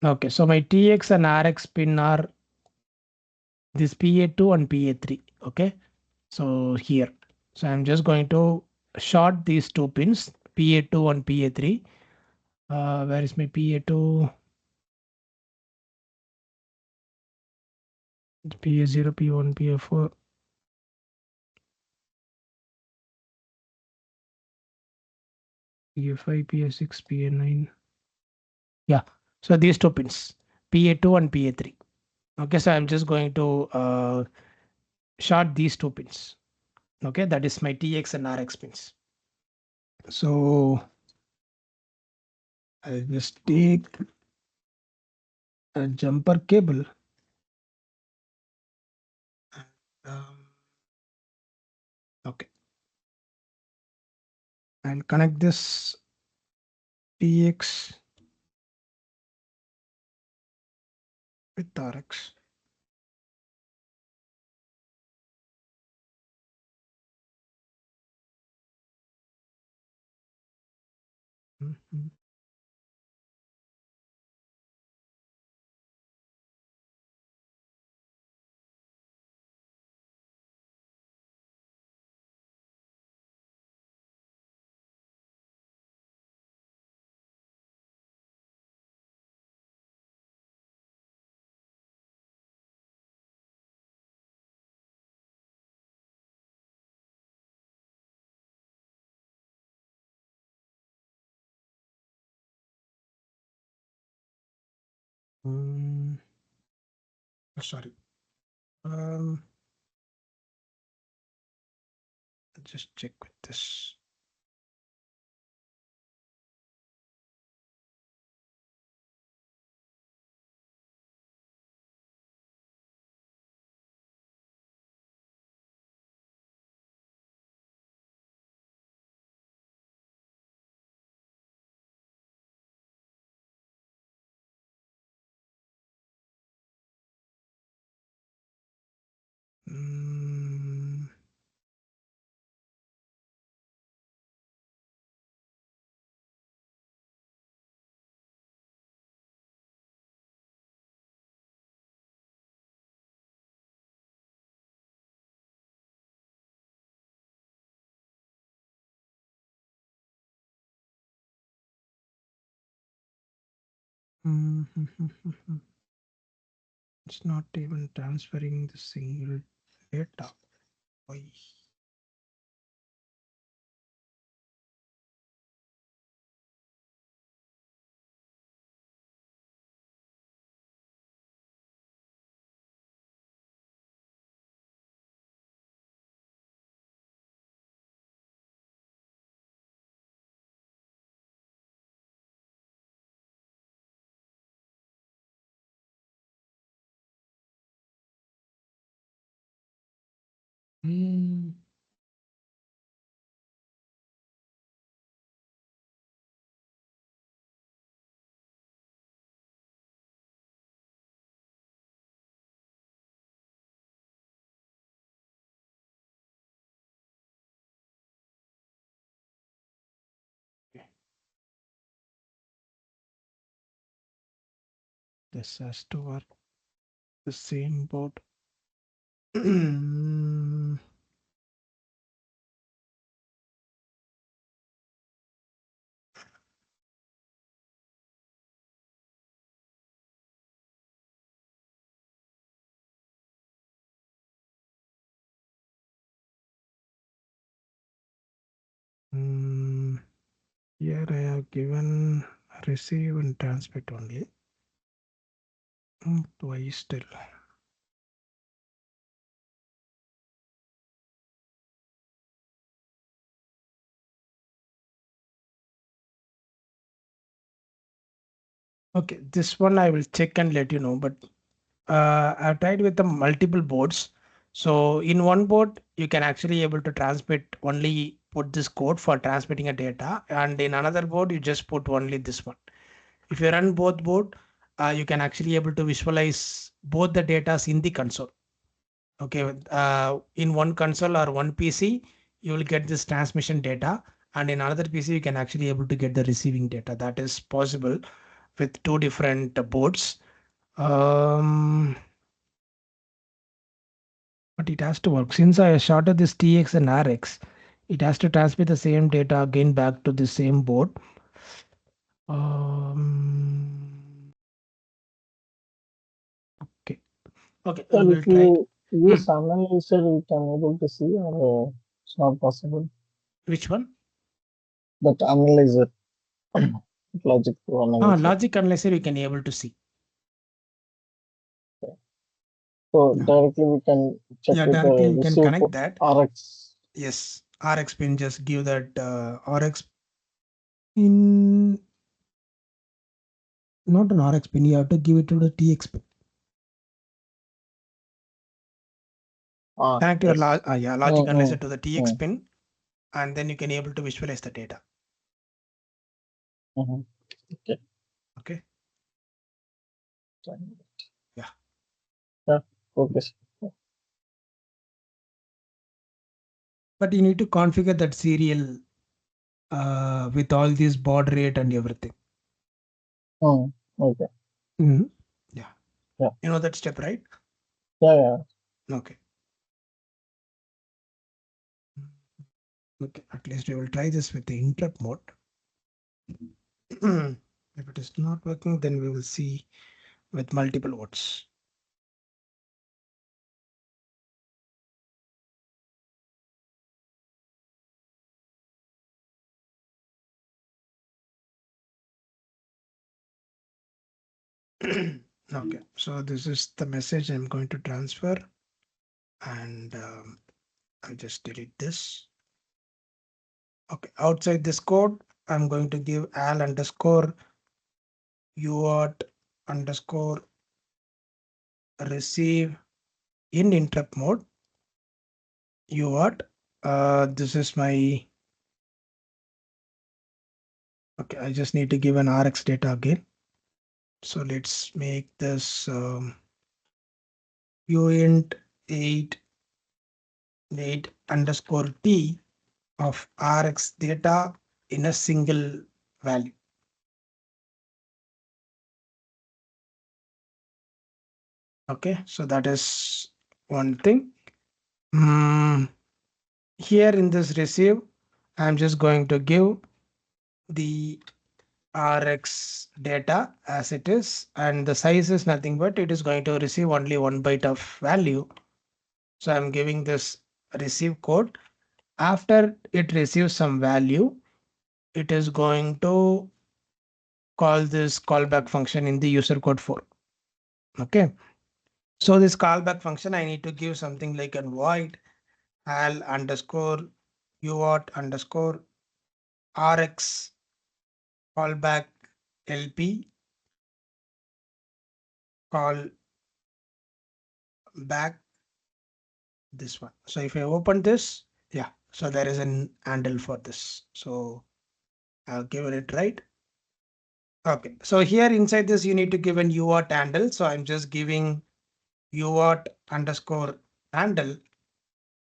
Okay, so my TX and RX pin are this PA2 and PA3. Okay, so here, so I'm just going to short these two pins, PA2 and PA3. Where is my PA2? PA0, P1, PA4. PA5, PA6, PA9. Yeah, so these two pins, PA2 and PA3. Okay, so I'm just going to short these two pins. Okay, that is my TX and RX pins. So I'll just take a jumper cable. Okay. And connect this TX with RX. Sorry. Just check with this. It's not even transferring the single data. Why? This has to work the same board. Here I have given receive and transmit only. Why still? Okay, this one I will check and let you know, but I've tried with the multiple boards. So in one board, you can actually able to transmit only put this code for transmitting a data, and in another board, you just put only this one. If you run both board, you can actually able to visualize both the datas in the console. Okay, in one console or one PC, you will get this transmission data, and in another PC, you can actually able to get the receiving data. That is possible with two different boards. But it has to work. Since I shorted this TX and RX, it has to transmit the same data again back to the same board. Okay. Okay,
So
we'll
if
try it.
you use analyzer, we can able to see, or it's not possible.
Which one?
That analyzer, logic to analyzer.
Logic analyzer we can able to see.
So
Yeah.
directly we can check
Yeah,
with
directly
the
we can
receive
connect that.
RX.
Yes, RX pin, just give that RX pin, not an RX pin, you have to give it to the TX pin. Connect your
Yes.
logic analyzer to the TX
Mm.
pin, and then you can able to visualize the data.
Okay.
Okay. Yeah.
Yeah. Okay.
But you need to configure that serial with all this baud rate and everything.
Okay.
Yeah.
Yeah.
You know that step, right?
Yeah.
Okay. Okay. At least we will try this with the interrupt mode. If it is not working, then we will see with multiple votes. Okay, so this is the message I'm going to transfer, and I'll just delete this. Okay, outside this code, I'm going to give al underscore uart underscore receive in interrupt mode uart. This is my, okay, I just need to give an rx data again. So let's make this uint 8 underscore t of rx data in a single value. Okay, so that is one thing. Here in this receive, I'm just going to give the Rx data as it is, and the size is nothing but it is going to receive only 1 byte of value. So I'm giving this receive code. After it receives some value, it is going to call this callback function in the user code 4. Okay. So this callback function, I need to give something like a void al underscore uart underscore rx callback lp call back this one. So if I open this, yeah, so there is an handle for this. So I've given it right. Okay, so here inside this, you need to give an uart handle. So I'm just giving uart underscore handle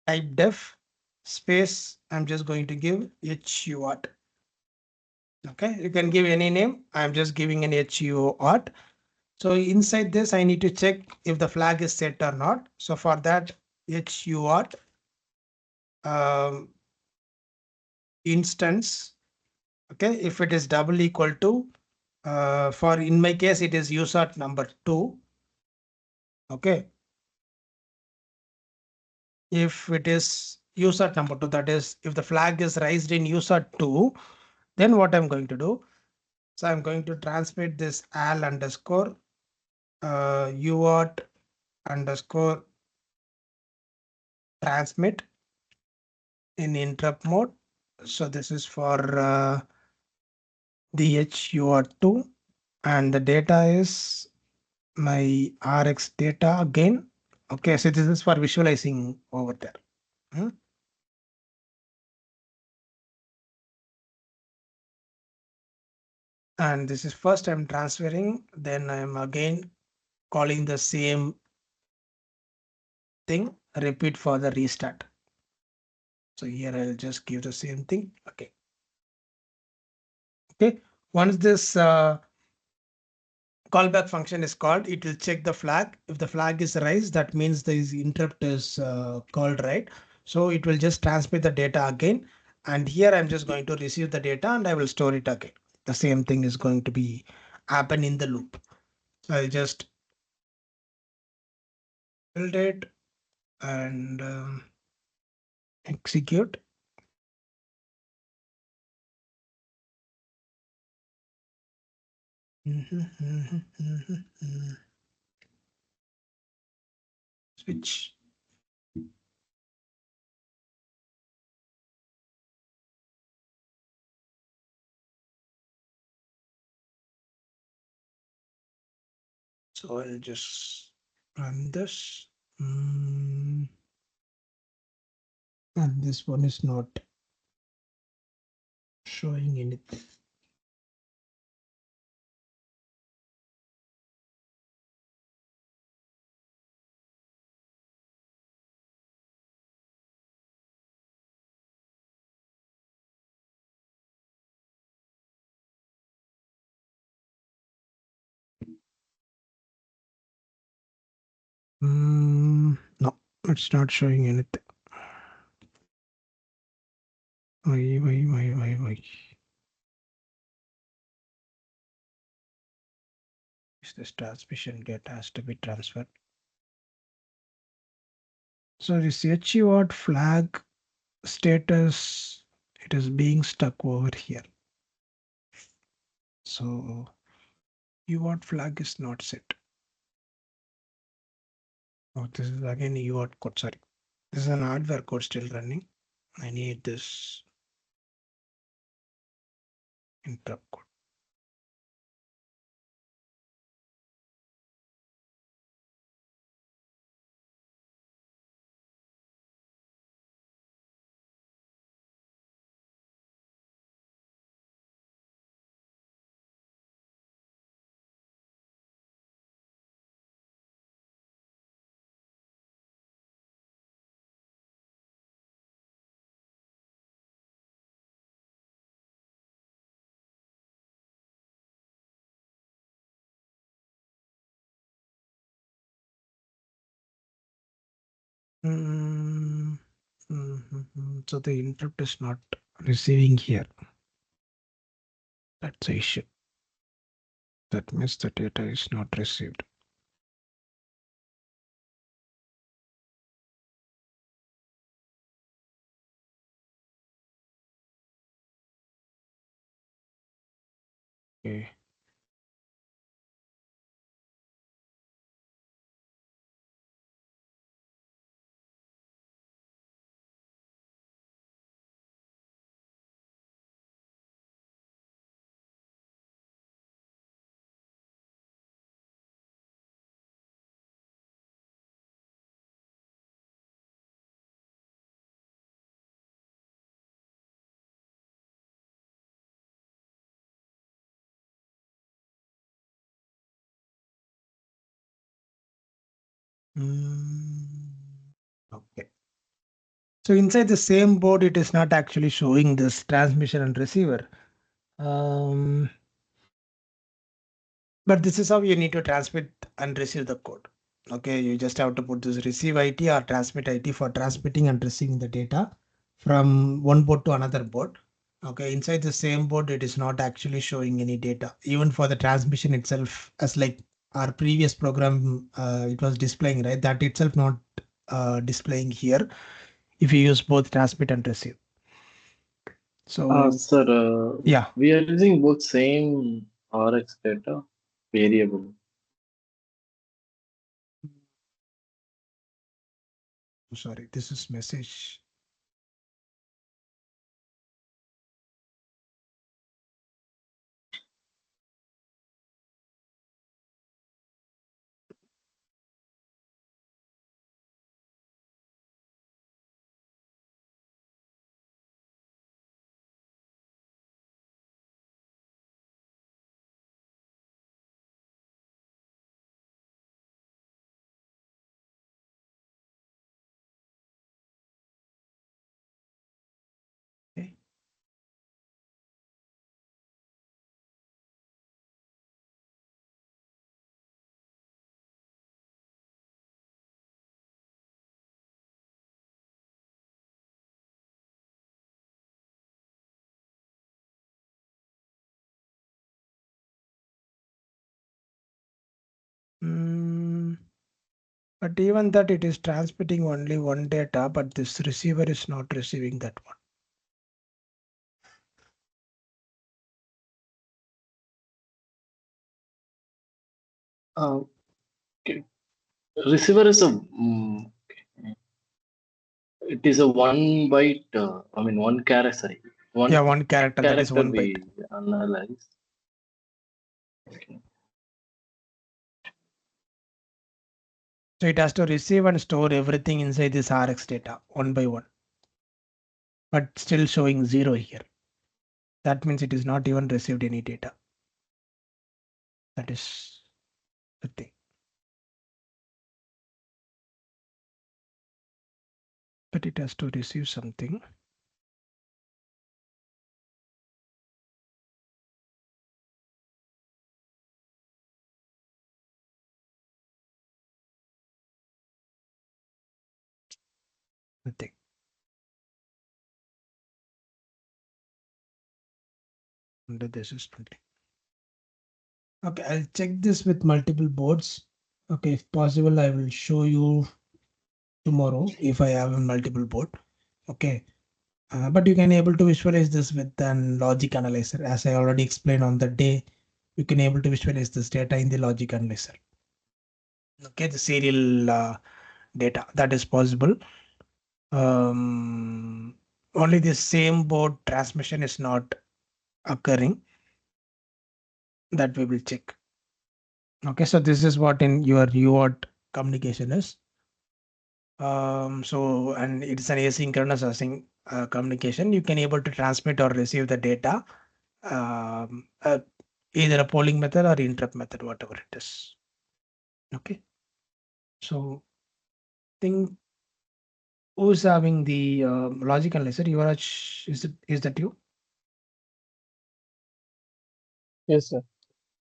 type def space. I'm just going to give huart. Okay, you can give any name. I'm just giving an huart. So inside this, I need to check if the flag is set or not. So for that, huart um, instance. Okay, if it is double equal to for in my case it is useart number 2. Okay, if it is useart number 2, that is if the flag is raised in useart 2, then what I'm going to do, so I'm going to transmit this al underscore uart underscore transmit in interrupt mode. So this is for the uart2, and the data is my Rx data again. Okay, so this is for visualizing over there. Hmm. And this is first I'm transferring, then I'm again calling the same thing, repeat for the restart. So here I'll just give the same thing. Okay. Okay. Once this callback function is called, it will check the flag. If the flag is raised, that means the interrupt is called right. So it will just transmit the data again. And here I'm just going to receive the data and I will store it again. The same thing is going to be happen in the loop. So I'll just build it and execute. Switch. So I'll just run this. And this one is not showing anything. No, it's not showing anything. Why? Is this transmission data has to be transferred? So this HUART flag status, it is being stuck over here. So UART flag is not set. Oh, this is again UART code. Sorry, this is an hardware code still running. I need this interrupt code. So the interrupt is not receiving here. That's the issue. That means the data is not received. Okay. Okay. So inside the same board, it is not actually showing this transmission and receiver. But this is how you need to transmit and receive the code. Okay, you just have to put this receive IT or transmit IT for transmitting and receiving the data from one board to another board. Okay, inside the same board, it is not actually showing any data. Even for the transmission itself, as like our previous program, it was displaying, right? That itself not displaying here if you use both transmit and receive. So
Sir,
yeah,
we are using both same RX data variable.
sorry, this is message. Okay. But even that it is transmitting only one data, but this receiver is not receiving that one.
Uh, okay. Receiver is a it is a one byte. I mean one character. Sorry, one
Yeah, one character, that is
character
one byte.
we analyze. Okay.
So it has to receive and store everything inside this RX data one by one, but still showing 0 here. That means it is not even received any data. That is the thing. But it has to receive something. Nothing. Under this is 20. Okay, I'll check this with multiple boards. Okay, if possible, I will show you tomorrow if I have a multiple board. Okay. But you can able to visualize this with an logic analyzer. As I already explained on the day, you can able to visualize this data in the logic analyzer. Okay, the serial data that is possible. Only the same board transmission is not occurring. That we will check. Okay, so this is what in your UART communication is. So and it's an asynchronous communication. You can able to transmit or receive the data. Either a polling method or interrupt method, whatever it is. Okay. So think who's having the logic analyzer? Yuvraj, is that you?
Yes, sir.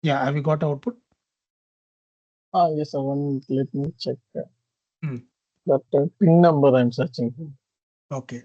Yeah, have you got output?
Yes, sir. Let me check
Hmm.
that pin number I'm searching for.
Okay.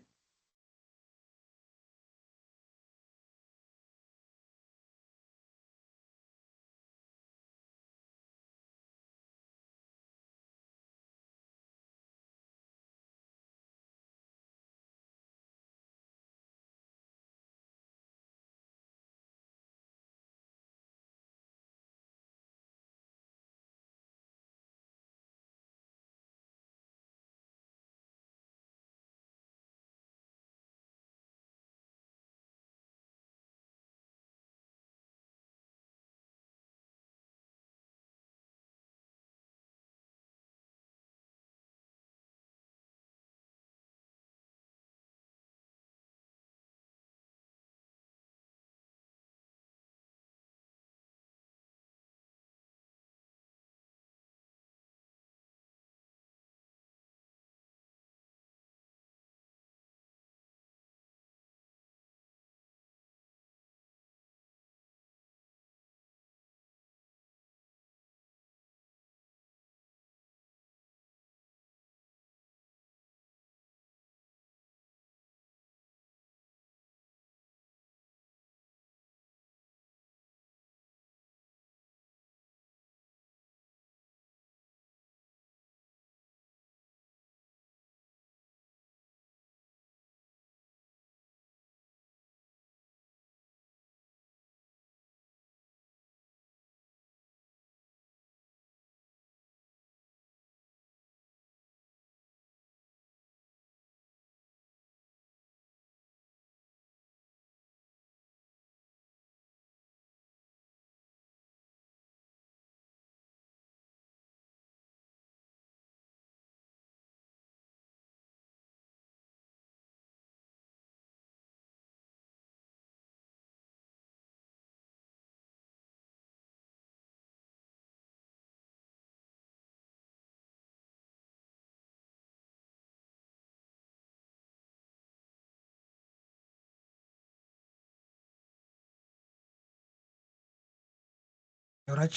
Raj,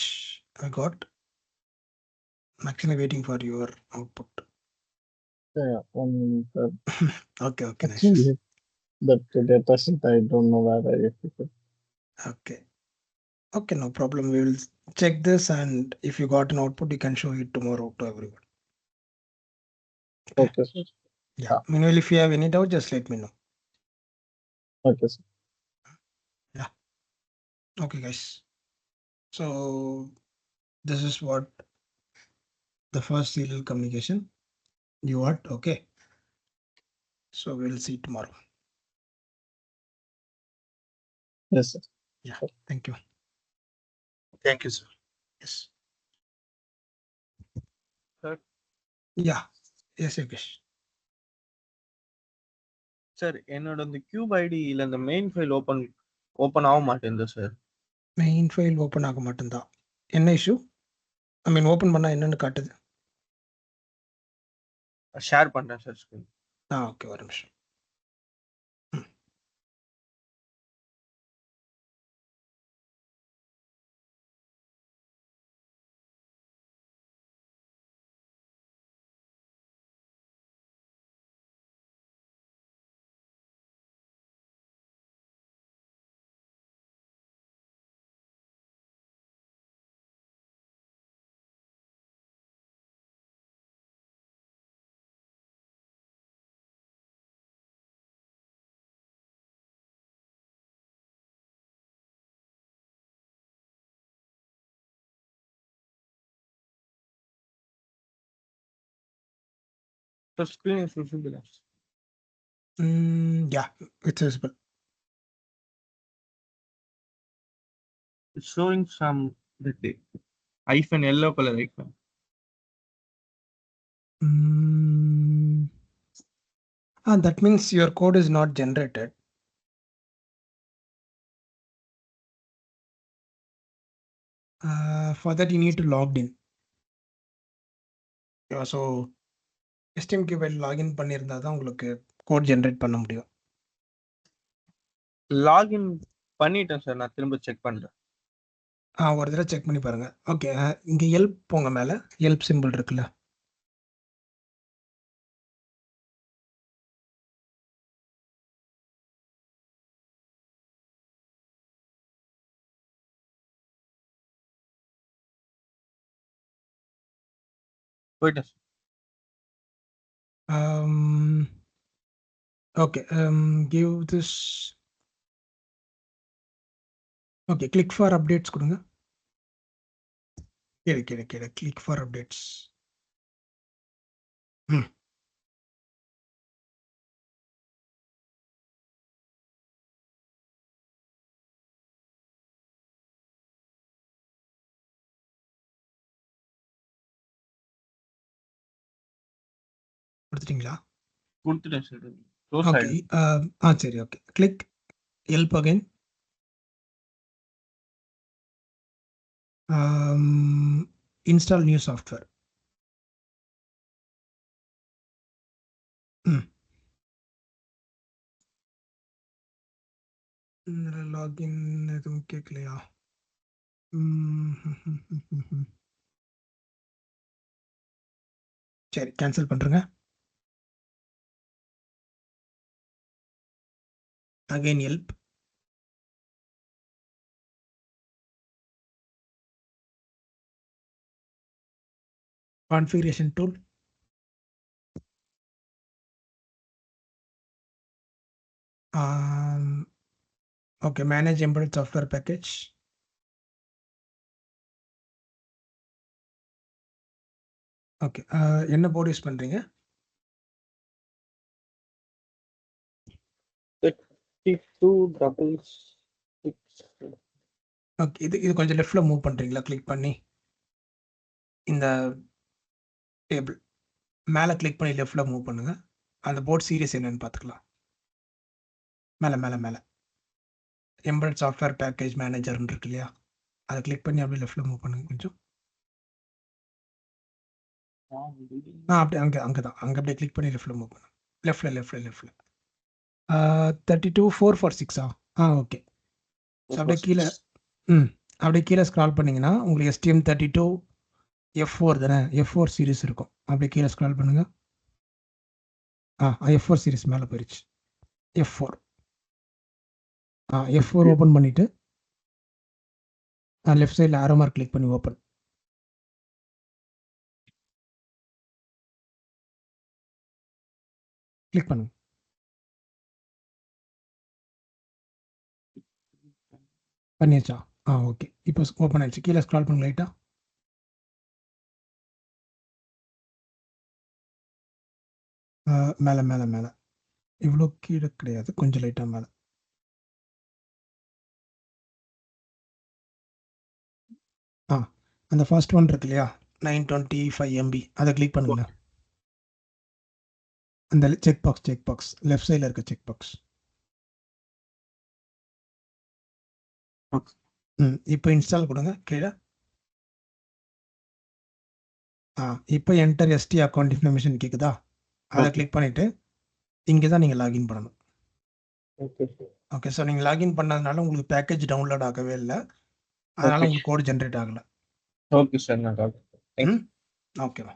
I got. I'm actually waiting for your output.
Yeah, 1 minute.
Okay, nice.
Actually, that data sheet, I don't know where I put it.
Okay, no problem. We will check this, and if you got an output, you can show it tomorrow to everyone.
Okay, sir.
Yeah. Meanwhile, if you have any doubt, just let me know.
Okay, sir.
Okay, guys. So this is what the first serial communication you want. Okay. So we'll see tomorrow.
Yes, sir.
Yeah. Thank you.
Thank you, sir.
Yes.
Sir.
Yeah. Yes, Yogesh.
Sir என்னோட இந்த cube ஐடியில் அந்த main file open ஆக மாட்டேங்குது sir.
Main file open ஆக மாட்டேங்குதா? என்ன issue? ஐ மீன் open பண்ணா என்னன்னு காட்டுது?
ஷேர் பண்றேன் சார் ஸ்க்ரீன்.
ஓகே, ஒரு நிமிஷம்.
Sir screen is visible.
Yeah, it's visible.
It's showing some that hyphen, yellow color hyphen.
That means your code is not generated. For that, you need to log in. So, STM file login பண்ணியிருந்தா தான் உங்களுக்கு code generate பண்ண முடியும்.
Login பண்ணிட்டேன் sir, நான் திரும்ப check பண்றேன்.
ஒரு தடவை செக் பண்ணி பாருங்க. ஓகே, இங்க ஹெல்ப் போங்க, மேல ஹெல்ப் சிம்பிள் இருக்குல்ல,
போயிட்டேன் sir.
okay, give this. Okay, click for updates கொடுங்க. கீழே click for updates. கொடுத்துட்டீங்களா?
கொடுத்துட்டேன் சார். Close
okay.
ஆயிடும்.
சரி, okay. Click help again. Install new software. Login எதுவும் கேட்கலையா? சரி, கேன்சல் பண்றேங்க. Again help. Configuration tool. Okay, manage embedded software package. Okay, என்ன போர்டு யூஸ் பண்றீங்க?
3266.
ஓகே, இது கொஞ்சம் லெஃப்ட்ல மூவ் பண்றீங்களா? கிளிக் பண்ணி இந்த டேபிள் மேலே கிளிக் பண்ணி லெஃப்ட்ல மூவ் பண்ணுங்க. அந்த போர்ட் சீரியஸ் என்னன்னு பார்த்துக்கலாம். மேலே எம்பெடட் சாஃப்ட்வேர் பேக்கேஜ் மேனேஜர்னு இருக்கு இல்லையா? அதை கிளிக் பண்ணி அப்படியே லெஃப்ட்ல மூவ் பண்ணுங்க கொஞ்சம். அப்படியே அங்கே அப்படியே கிளிக் பண்ணி லெஃப்ட்ல மூவ் பண்ணுங்க. லெஃப்ட்ல 32446. ஓகே. ஸோ அப்படியே கீழே அப்படியே கீழே ஸ்க்ரால் பண்ணிங்கன்னா உங்களுக்கு STM32 F4 தானே, F4 சீரிஸ் இருக்கும். அப்படியே கீழே ஸ்க்ரால் பண்ணுங்க. F4 சீரிஸ் மேலே போயிடுச்சு. F4 F4 ஓப்பன் பண்ணிவிட்டு லெஃப்ட் சைடில் ஆரோ மார்க் கிளிக் பண்ணி ஓப்பன். கிளிக் பண்ணுங்க. பண்ணியாச்சா? ஓகே. இப்போ ஓப்பன் ஆயிடுச்சு. கீழே ஸ்க்ரால் பண்ணுங்க லைட்டாக. மேலே மேலே மேலே இவ்வளோ கீழே கிடையாது, கொஞ்சம் லைட்டாக மேலே. அந்த ஃபர்ஸ்ட் ஒன் இருக்கு இல்லையா, 925 MB, அதை கிளிக் பண்ணுங்க. அந்த செக் பாக்ஸ் லெஃப்ட் சைடில் இருக்க செக் பாக்ஸ். இப்போ இன்ஸ்டால் கொடுங்க கீழே. இப்போ என்டர் ST அக்கௌண்ட் இன்ஃபர்மேஷன் கேட்குதா, அதை கிளிக் பண்ணிவிட்டு இங்கே தான் நீங்கள் லாகின் பண்ணணும். ஓகே, ஸோ நீங்கள் லாகின் பண்ணதுனால உங்களுக்கு பேக்கேஜ் டவுன்லோட் ஆகவே இல்லை, அதனால் உங்களுக்கு கோடு ஜென்ரேட் ஆகலை.
ஓகே சார், நான்
ஓகேவா.